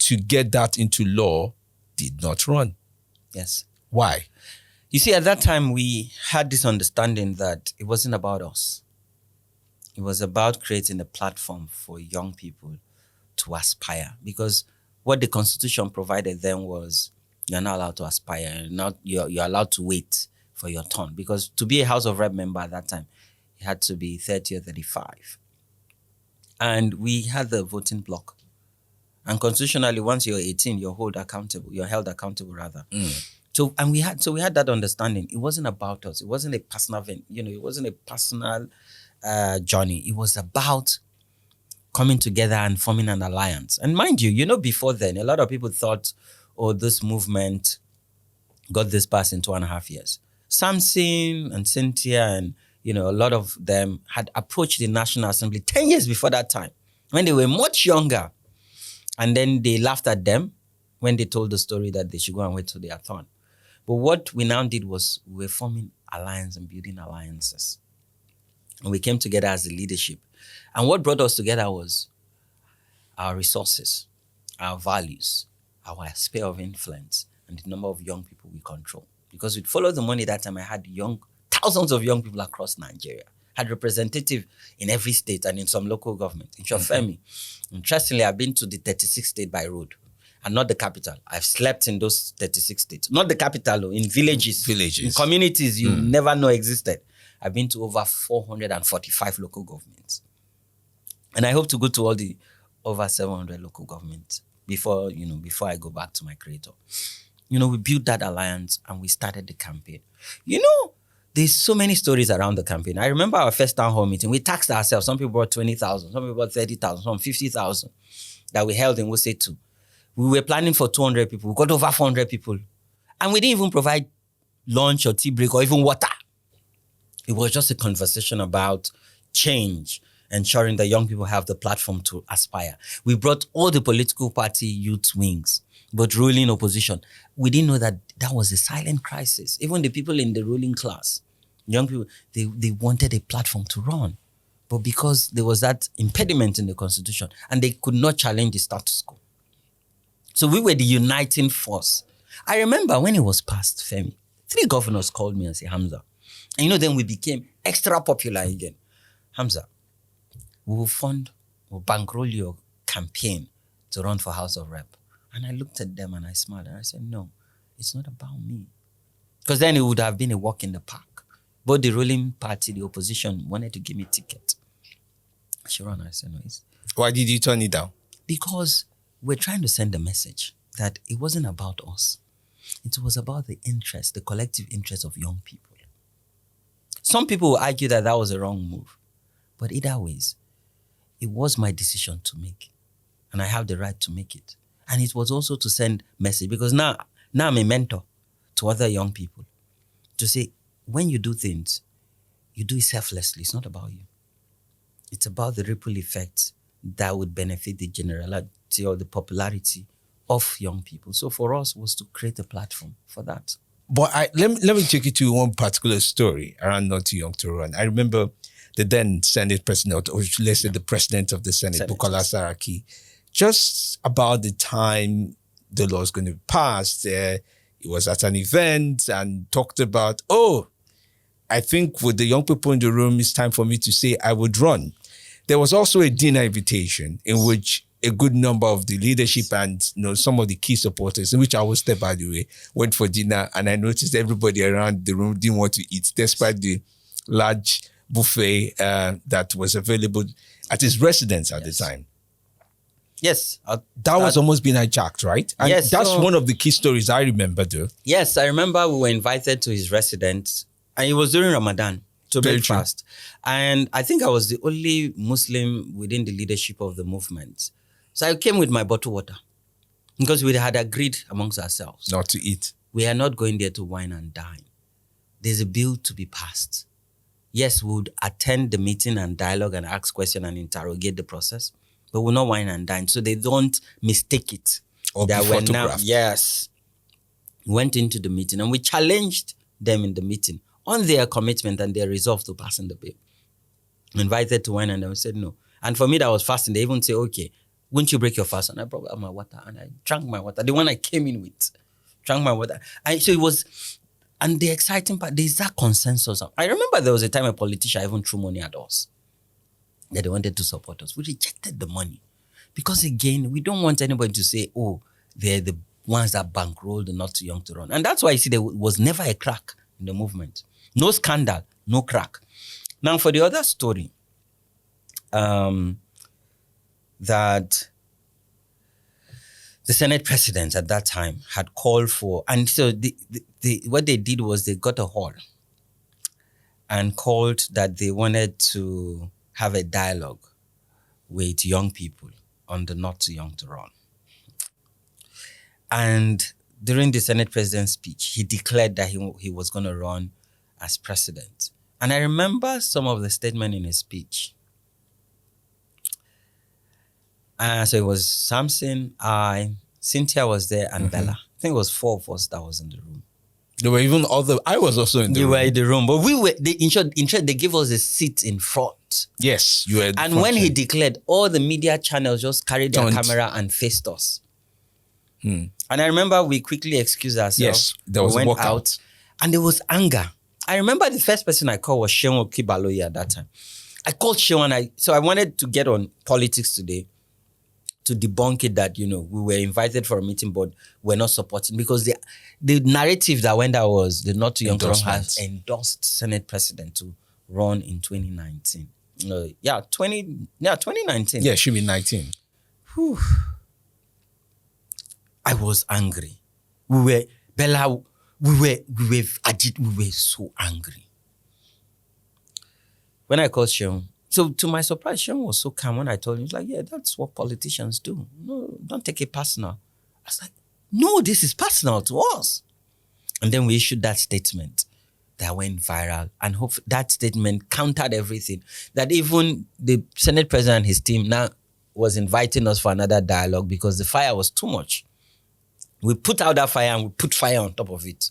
to get that into law did not run. Yes. Why? You see, at that time, we had this understanding that it wasn't about us. It was about creating a platform for young people to aspire. Because what the Constitution provided then was you're not allowed to aspire. You're allowed to wait for your turn. Because to be a House of Rep member at that time, you had to be 30 or 35. And we had the voting block. And constitutionally, once you're 18, you're held accountable rather. So we had that understanding. It wasn't about us. It wasn't a personal event. It wasn't a personal journey. It was about coming together and forming an alliance. And mind you, before then, a lot of people thought, this movement got this passed in 2.5 years. Samson and Cynthia and, a lot of them had approached the National Assembly 10 years before that time, when they were much younger. And then they laughed at them when they told the story that they should go and wait till their turn. But what we now did was we were forming alliance and building alliances. And we came together as a leadership And what brought us together was our resources, our values, our sphere of influence, and the number of young people we control. Because we'd follow the money that time. I had thousands of young people across Nigeria. Had representative in every state and in some local government. In Femi, interestingly, I've been to the 36 state by road and not the capital. I've slept in those 36 states. Not the capital, in villages. In communities you never know existed. I've been to over 445 local governments. And I hope to go to all the over 700 local governments before I go back to my creator. We built that alliance and we started the campaign. There's so many stories around the campaign. I remember our first town hall meeting. We taxed ourselves. Some people brought 20,000, some people brought 30,000, some 50,000 that we held in Wuse 2. We were planning for 200 people. We got over 400 people. And we didn't even provide lunch or tea break or even water. It was just a conversation about change, ensuring that young people have the platform to aspire. We brought all the political party youth wings, but ruling opposition. We didn't know that was a silent crisis. Even the people in the ruling class, young people, they wanted a platform to run. But because there was that impediment in the constitution and they could not challenge the status quo. So we were the uniting force. I remember when it was passed, Femi, 3 governors called me and said, Hamza. And then we became extra popular again. Hamza, we'll bankroll your campaign to run for House of Rep. And I looked at them and I smiled and I said, no, it's not about me. Because then it would have been a walk in the park. Both the ruling party, the opposition, wanted to give me a ticket. Sharon, I said, no. Why did you turn it down? Because we're trying to send a message that it wasn't about us. It was about the interest, the collective interest of young people. Some people will argue that was a wrong move. But either ways, it was my decision to make. And I have the right to make it. And it was also to send message. Because now I'm a mentor to other young people. To say, when you do things, you do it selflessly. It's not about you. It's about the ripple effects that would benefit the generality or the popularity of young people. So for us was to create a platform for that. But let me take you to one particular story around Not Too Young to Run. I remember the then Senate president, or let's say the president of the Senate, Bukola Saraki, just about the time the law is going to be passed, he was at an event and talked about, I think with the young people in the room, it's time for me to say I would run. There was also a dinner invitation in which a good number of the leadership and some of the key supporters, in which I was there, by the way, went for dinner, and I noticed everybody around the room didn't want to eat, despite the large buffet that was available at his residence at the time. Yes. That was almost been hijacked, right? And yes. That's one of the key stories I remember, though. Yes, I remember we were invited to his residence, and it was during Ramadan to breakfast. And I think I was the only Muslim within the leadership of the movement. So I came with my bottled water because we had agreed amongst ourselves not to eat. We are not going there to wine and dine. There's a bill to be passed. Yes, we would attend the meeting and dialogue and ask questions and interrogate the process, but we'll not wine and dine. So they don't mistake it. Or be photographed. Yes. We went into the meeting and we challenged them in the meeting on their commitment and their resolve to passing the bill. Invited to wine and they said no. And for me, that was fasting. They even say, okay, wouldn't you break your fast? And I brought out my water and I drank my water. The one I came in with, drank my water. So it was, and the exciting part, there's that consensus. I remember there was a time a politician even threw money at us. That they wanted to support us. We rejected the money. Because again, we don't want anybody to say, they're the ones that bankrolled the Not Too Young to Run. And that's why you see there was never a crack in the movement. No scandal, no crack. Now for the other story, that the Senate president at that time had called for, and so what they did was they got a hall and called that they wanted to have a dialogue with young people on the Not Too Young to Run. And during the Senate president's speech, he declared that he was going to run as president. And I remember some of the statement in his speech. So it was Samson, Cynthia was there, and Bella. I think it was 4 of us that was in the room. There were even other. I was also in the You room. were in the room, but we were. In short, they gave us a seat in front. Yes, you were. And when he declared, all the media channels just carried their Turned. camera and faced us. And I remember we quickly excused ourselves. Yes, there was we a went walkout. out, and there was anger. I remember the first person I called was Sheon Kibaloye at that time. I called Sheon, so I wanted to get on politics today to debunk it that, we were invited for a meeting, but we're not supporting, because the narrative that went out was the Not Too Young to Run has endorsed Senate President to run in 2019. 2019. Yeah, it should be 19. Whew. I was angry. We were so angry. When I called Sheon, so to my surprise, Sheon was so calm when I told him. He's like, yeah, that's what politicians do. No, don't take it personal. I was like, no, this is personal to us. And then we issued that statement that went viral, and that statement countered everything. That even the Senate President and his team now was inviting us for another dialogue because the fire was too much. We put out that fire and we put fire on top of it.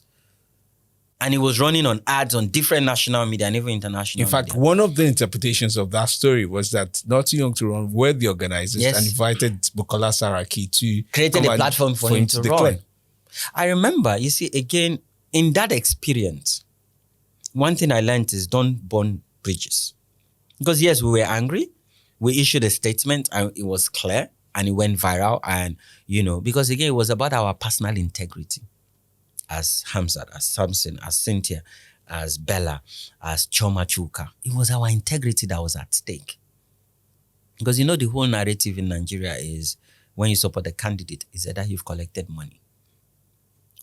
And it was running on ads on different national media and even international In fact, media. one of the interpretations of that story was that Not Too Young to Run were the organizers and invited Bukola Saraki to created a platform for him to declare. run. I remember, you see, again, in that experience, one thing I learned is don't burn bridges. Because yes, we were angry. We issued a statement and it was clear and it went viral. And, because again, it was about our personal integrity. As Hamzat, as Samson, as Cynthia, as Bella, as Choma Chuka. It was our integrity that was at stake. Because the whole narrative in Nigeria is when you support a candidate, is either you've collected money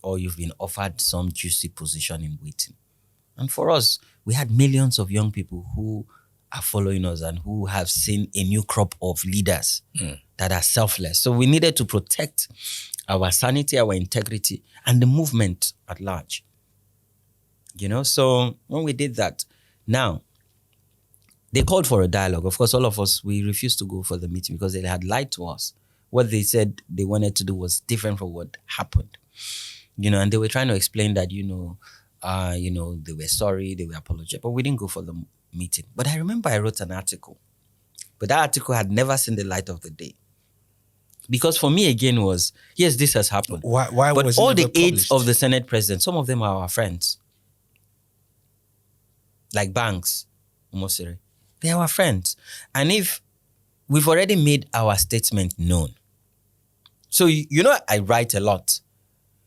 or you've been offered some juicy position in waiting. And for us, we had millions of young people who are following us and who have seen a new crop of leaders that are selfless. So we needed to protect our sanity, our integrity, and the movement at large. So when we did that, now, they called for a dialogue. Of course, all of us, we refused to go for the meeting because they had lied to us. What they said they wanted to do was different from what happened. And they were trying to explain that, they were sorry, they were apologetic, but we didn't go for the meeting. But I remember I wrote an article, but that article had never seen the light of the day. Because for me, again, was, yes, this has happened. Why but was it all the never aides published? of the Senate President, some of them are our friends. Like Banks, Mosere. They are our friends. And if we've already made our statement known. So, I write a lot.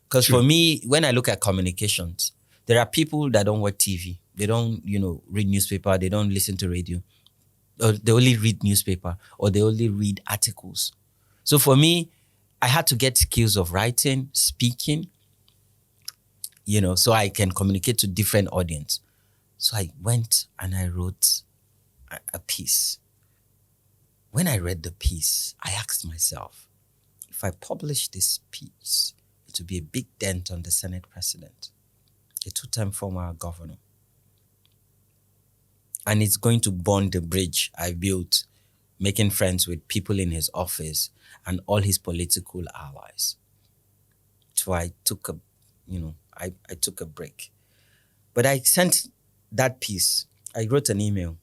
Because for me, when I look at communications, there are people that don't watch TV. They don't, read newspaper. They don't listen to radio. Or they only read newspaper. Or they only read articles. So for me, I had to get skills of writing, speaking, so I can communicate to different audience. So I went and I wrote a piece. When I read the piece, I asked myself, if I publish this piece, it would be a big dent on the Senate President, a two-time former governor. And it's going to burn the bridge I built, making friends with people in his office and all his political allies. So I took I took a break. But I sent that piece. I wrote an email.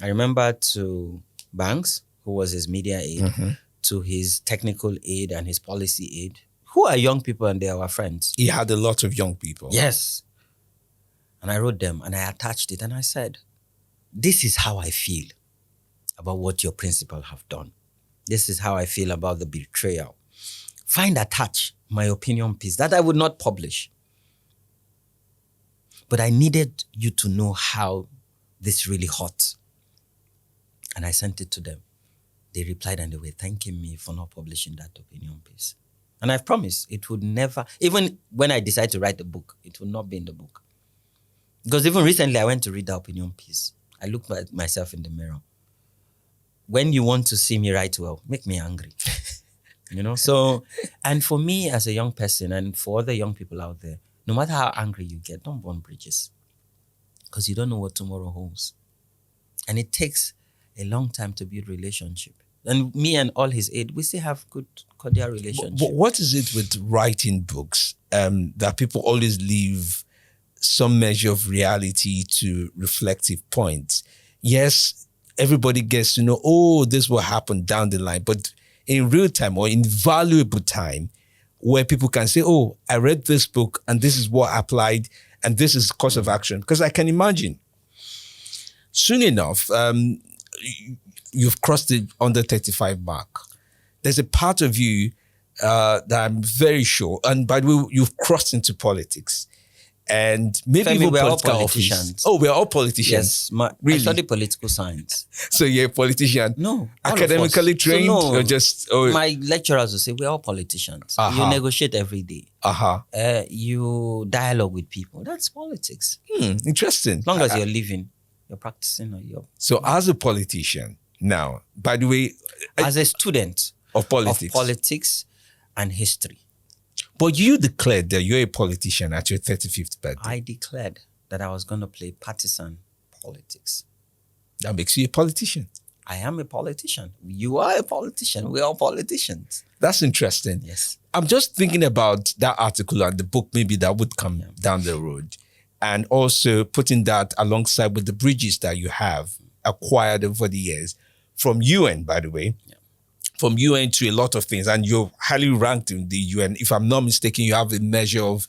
I remember to Banks, who was his media aide, to his technical aide and his policy aide, who are young people and they are our friends. He had a lot of young people. Yes. And I wrote them and I attached it and I said, this is how I feel about what your principal have done. This is how I feel about the betrayal. Attach my opinion piece that I would not publish. But I needed you to know how this really hurt. And I sent it to them. They replied and they were thanking me for not publishing that opinion piece. And I've promised it would never, even when I decide to write the book, it will not be in the book. Because even recently I went to read the opinion piece. I looked at myself in the mirror. When you want to see me write well, make me angry. So, and for me as a young person and for other young people out there, no matter how angry you get, don't burn bridges. Because you don't know what tomorrow holds. And it takes a long time to build relationship. And me and all his aide, we still have good, cordial relationship. But what is it with writing books that people always leave some measure of reality to reflective points. Yes, everybody gets to know, oh, this will happen down the line, but in real time or in valuable time, where people can say, oh, I read this book and this is what I applied and this is course of action. Because I can imagine soon enough, you've crossed the under 35 mark. There's a part of you that I'm very sure, and by the way, you've crossed into politics. And maybe Femi, even we're all political politicians. office. Oh, we're all politicians. Yes, Really? I studied political science. So you're a politician? No. all of Academically us. trained So no, or just... Oh, my lecturers will say, we're all politicians. You negotiate every day. You dialogue with people. That's politics. Interesting. As long as you're living, you're practicing, or you're... So as a politician, now, by the way... As a student of politics and history. But you declared that you're a politician at your 35th birthday. I declared that I was going to play partisan politics. That makes you a politician. I am a politician. You are a politician. We're all politicians. That's interesting. Yes. I'm just thinking about that article and the book maybe that would come down the road. And also putting that alongside with the bridges that you have acquired over the years from UN, by the way. Yeah. From UN to a lot of things, and you're highly ranked in the UN. If I'm not mistaken, you have a measure of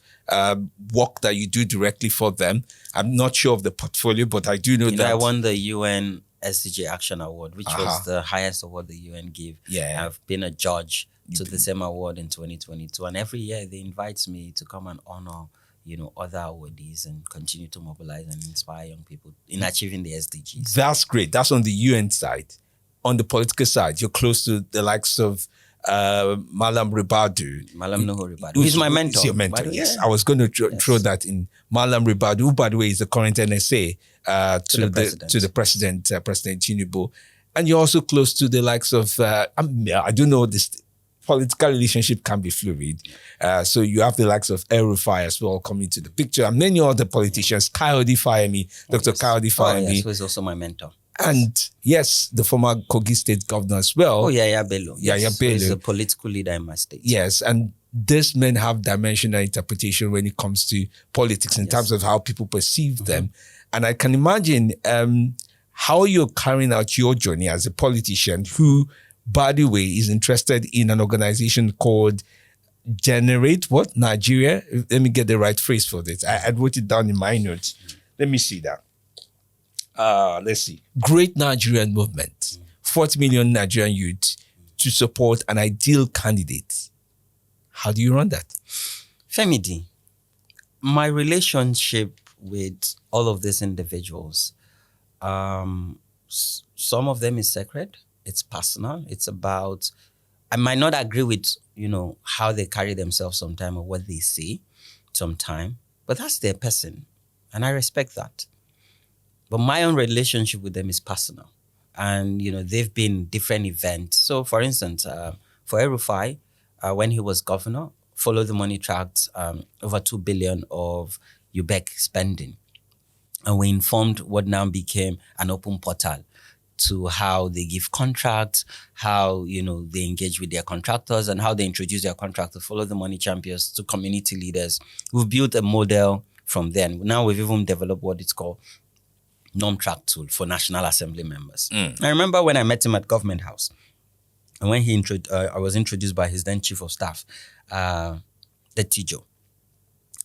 work that you do directly for them. I'm not sure of the portfolio, but I do know that I won the UN SDG Action Award, which was the highest award the UN give. Yeah, I've been a judge to the same award in 2022, and every year they invite me to come and honor, other awardees and continue to mobilize and inspire young people in achieving the SDGs. That's great. That's on the UN side. On the political side, you're close to the likes of Malam Ribadu. Malam Nuhu Ribadu. He's my mentor. He's your mentor, yes. I was going to throw that in. Malam Ribadu, who, by the way, is the current NSA to the president, President Tinubu. And you're also close to the likes of, I don't know, this political relationship can be fluid. So you have the likes of El Rufai as well coming to the picture, and many other politicians, Kayode Fayemi, Dr. Kayode Fayemi. Who is also my mentor. And yes, the former Kogi State governor as well. Oh, Yaya Bello. Yaya Bello. He's a political leader in my state. Yes, and these men have dimensional interpretation when it comes to politics in terms of how people perceive them. And I can imagine how you're carrying out your journey as a politician who, by the way, is interested in an organization called Generate Nigeria? Let me get the right phrase for this. I wrote it down in my notes. Let me see that. Let's see. Great Nigerian movement. 40 million Nigerian youth to support an ideal candidate. How do you run that? Femidi, my relationship with all of these individuals, some of them is sacred. It's personal. It's about, I might not agree with, how they carry themselves sometime or what they say sometime, but that's their person. And I respect that. But my own relationship with them is personal. And, they've been different events. So, for instance, for El Rufai, when he was governor, Follow the Money tracked over 2 billion of UBEC spending. And we informed what now became an open portal to how they give contracts, how, they engage with their contractors, and how they introduce their contractors, Follow the Money champions to community leaders. We've built a model from then. Now we've even developed what it's called norm track tool for National Assembly members. I remember when I met him at Government House, and when I was introduced by his then Chief of Staff, the Tijo,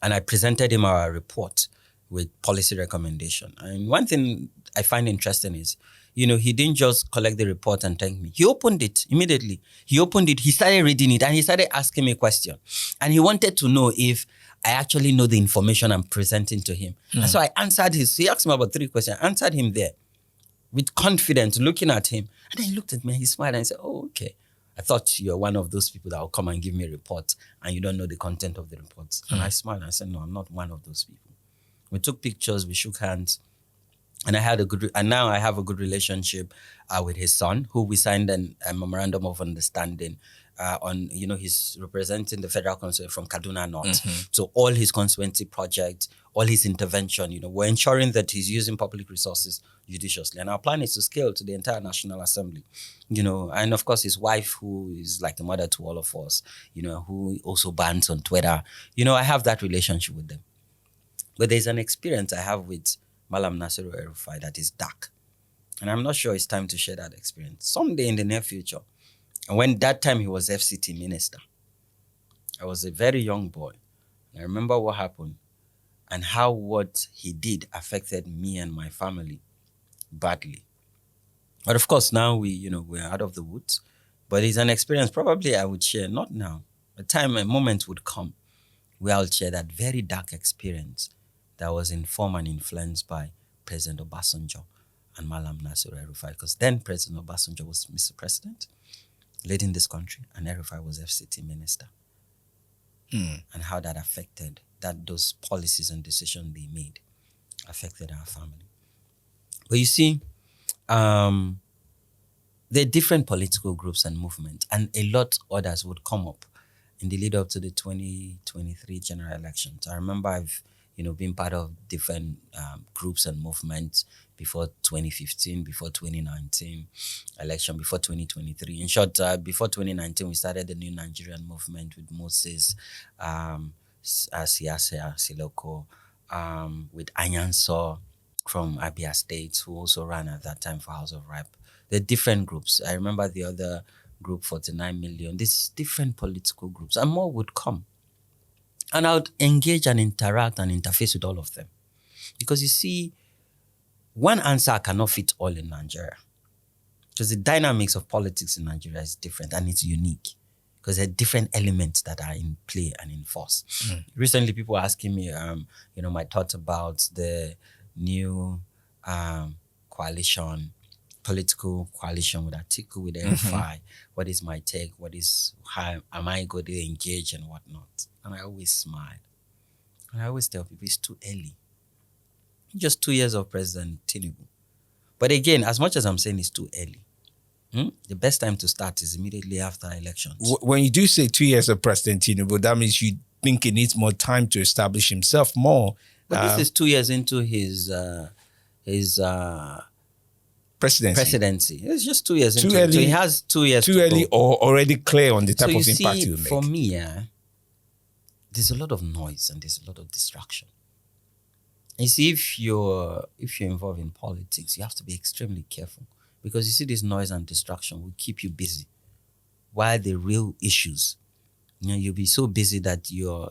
and I presented him our report with policy recommendation. And one thing I find interesting is, he didn't just collect the report and thank me. He opened it immediately. He started reading it, and he started asking me a question. And he wanted to know if I actually know the information I'm presenting to him. And so I answered he asked me about 3 questions. I answered him there with confidence, looking at him. And then he looked at me and he smiled and he said, oh, okay. I thought you're one of those people that will come and give me a report and you don't know the content of the reports. And I smiled and I said, no, I'm not one of those people. We took pictures, we shook hands, and now I have a good relationship with his son, who we signed a memorandum of understanding on, he's representing the federal constituency from Kaduna North. So all his constituency projects, all his intervention, we're ensuring that he's using public resources judiciously. And our plan is to scale to the entire National Assembly, and of course his wife, who is like a mother to all of us, who also bans on Twitter. I have that relationship with them. But there's an experience I have with Malam Nasiru El-Rufai that is dark. And I'm not sure it's time to share that experience. Someday in the near future. And when that time he was FCT minister, I was a very young boy. And I remember what happened and how what he did affected me and my family badly. But of course, now we're out of the woods. But it's an experience probably I would share, not now. A moment would come where I'll share that very dark experience that was informed and influenced by President Obasanjo and Malam Nasiru El-Rufai. Because then President Obasanjo was Mr. President, leading this country, and El-Rufai was FCT minister. And how that affected, those policies and decisions they made affected our family. But you see, there are different political groups and movements, and a lot others would come up in the lead up to the 2023 general elections. I remember I've been part of different groups and movements before 2015, before 2019 election, before 2023. In short, before 2019, we started the new Nigerian movement with Moses, Siasa Siloko, with Anyanso from Abia State, who also ran at that time for House of Rep. There are different groups. I remember the other group, 49 million. These different political groups, and more would come. And I would engage and interact and interface with all of them. Because you see, one answer cannot fit all in Nigeria. Because the dynamics of politics in Nigeria is different and it's unique. Because there are different elements that are in play and in force. Recently, people were asking me, my thoughts about the new political coalition with Atiku, with El-Rufai. What is my take? How am I going to engage and whatnot? And I always smile. And I always tell people it's too early. Just 2 years of President Tinubu. But again, as much as I'm saying it's too early, the best time to start is immediately after elections. When you do say 2 years of President Tinubu, that means you think he needs more time to establish himself more. But this is 2 years into his presidency. It's just 2 years into it. So he has 2 years too early or already clear on the type of impact he'll make. For me, there's a lot of noise and there's a lot of distraction. You see, if you're involved in politics, you have to be extremely careful. Because you see, this noise and distraction will keep you busy. While the real issues, you'll be so busy that you're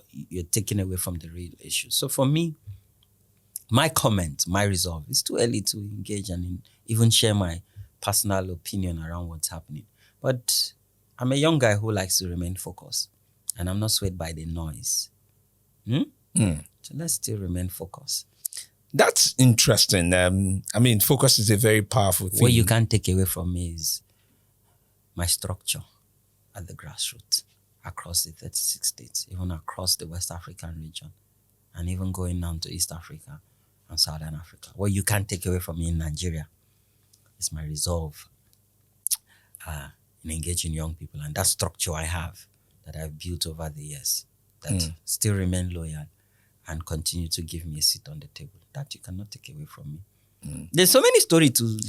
taken away from the real issues. So for me, my comment, my resolve, it's too early to engage and even share my personal opinion around what's happening. But I'm a young guy who likes to remain focused. And I'm not swayed by the noise. So let's still remain focused. That's interesting. Focus is a very powerful thing. What you can't take away from me is my structure at the grassroots across the 36 states, even across the West African region, and even going down to East Africa and Southern Africa. What you can't take away from me in Nigeria is my resolve in engaging young people, and that structure I have that I've built over the years that still remain loyal and continue to give me a seat on the table. That you cannot take away from me. There's so many stories to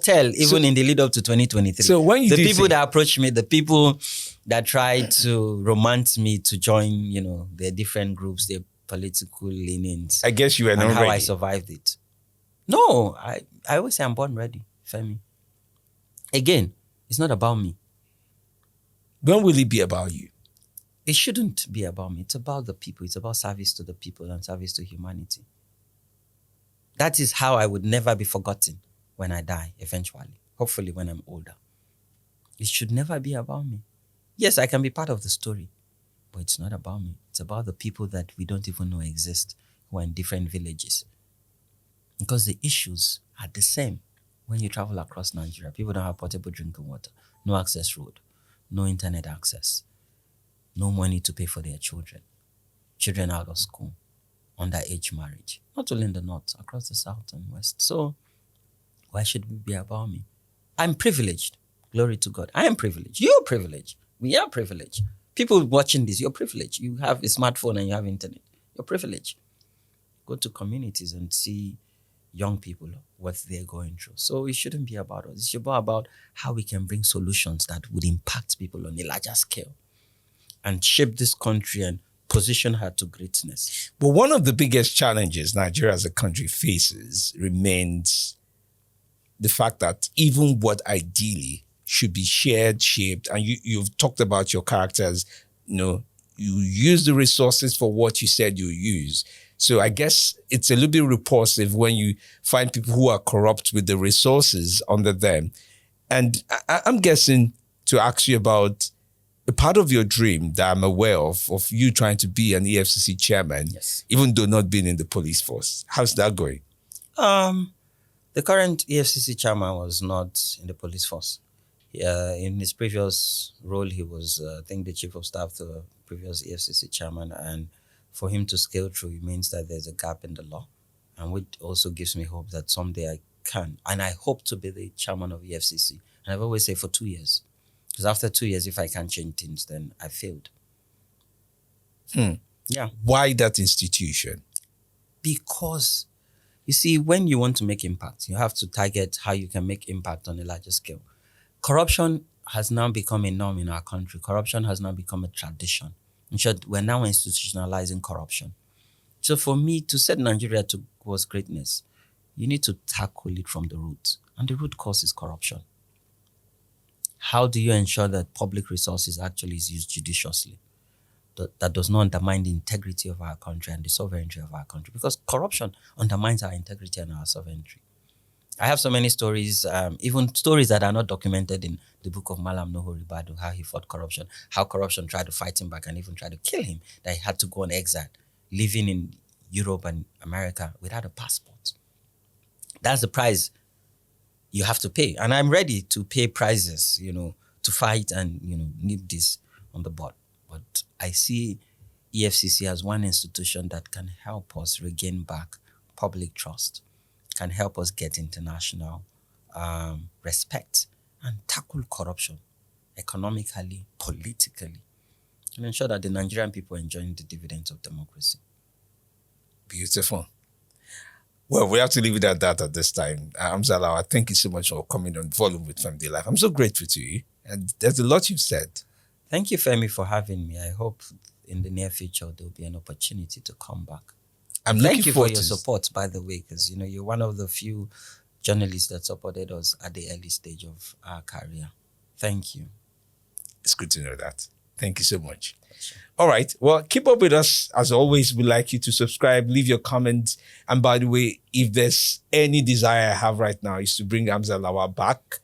tell, even in the lead up to 2023. So when you the people that approach me, the people that try to romance me to join, their different groups, their political leanings. I guess you were not ready. How I survived it. No, I always say I'm born ready, Femi. Again, it's not about me. When will it be about you? It shouldn't be about me. It's about the people. It's about service to the people and service to humanity. That is how I would never be forgotten when I die, eventually. Hopefully when I'm older. It should never be about me. Yes, I can be part of the story, but it's not about me. It's about the people that we don't even know exist, who are in different villages. Because the issues are the same when you travel across Nigeria. People don't have potable drinking water, no access road, no internet access, no money to pay for their children out of school, underage marriage, not only in the north, across the south and west. So why should it be about me? I'm privileged. Glory to God. I am privileged. You're privileged. We are privileged. People watching this, you're privileged. You have a smartphone and you have internet. You're privileged. Go to communities and see young people, what they're going through. So it shouldn't be about us. It should be about how we can bring solutions that would impact people on a larger scale and shape this country and position her to greatness. But one of the biggest challenges Nigeria as a country faces remains the fact that even what ideally should be shared, shaped, and you've talked about your characters, you use the resources for what you said you use. So I guess it's a little bit repulsive when you find people who are corrupt with the resources under them. And I'm guessing to ask you about a part of your dream that I'm aware of you trying to be an EFCC chairman, Yes. even though not being in the police force. How's that going? The current EFCC chairman was not in the police force. In his previous role, he was, I think, the chief of staff to the previous EFCC chairman. And for him to scale through, it means that there's a gap in the law. And which also gives me hope that someday I can. And I hope to be the chairman of EFCC. And I've always said for 2 years. Because after 2 years, if I can't change things, then I failed. Yeah. Why that institution? Because, you see, when you want to make impact, you have to target how you can make impact on a larger scale. Corruption has now become a norm in our country. Corruption has now become a tradition. In short, we're now institutionalizing corruption. So for me, to set Nigeria towards greatness, you need to tackle it from the root. And the root cause is corruption. How do you ensure that public resources actually is used judiciously? That does not undermine the integrity of our country and the sovereignty of our country, because corruption undermines our integrity and our sovereignty. I have so many stories, even stories that are not documented in the book of Malam Nuhu Ribadu, how he fought corruption, how corruption tried to fight him back and even tried to kill him, that he had to go on exile, living in Europe and America without a passport. That's the price you have to pay. And I'm ready to pay prices, to fight and, nip this on the bud. But I see EFCC as one institution that can help us regain back public trust, can help us get international respect and tackle corruption economically, politically, and ensure that the Nigerian people are enjoying the dividends of democracy. Beautiful. Well, we have to leave it at that at this time. Hamzat Lawal, thank you so much for coming on Volume with FemiDlive. I'm so grateful to you. And there's a lot you've said. Thank you, Femi, for having me. I hope in the near future there'll be an opportunity to come back. Thank you for your support, by the way, because you're one of the few journalists that supported us at the early stage of our career. Thank you. It's good to know that. Thank you so much. All right. Well, keep up with us. As always, we'd like you to subscribe, leave your comments. And by the way, if there's any desire I have right now is to bring Hamzat Lawal back.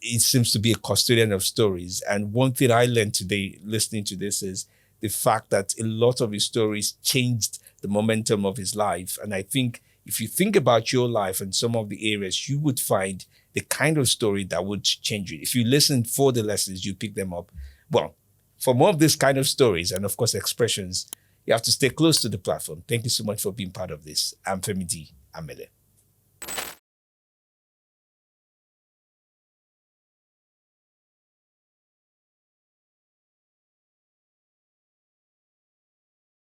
It seems to be a custodian of stories. And one thing I learned today listening to this is the fact that a lot of his stories changed the momentum of his life. And I think if you think about your life and some of the areas, you would find the kind of story that would change you. If you listen for the lessons, you pick them up. Well, for more of this kind of stories and, of course, expressions, you have to stay close to the platform. Thank you so much for being part of this. I'm Femi D. Amele.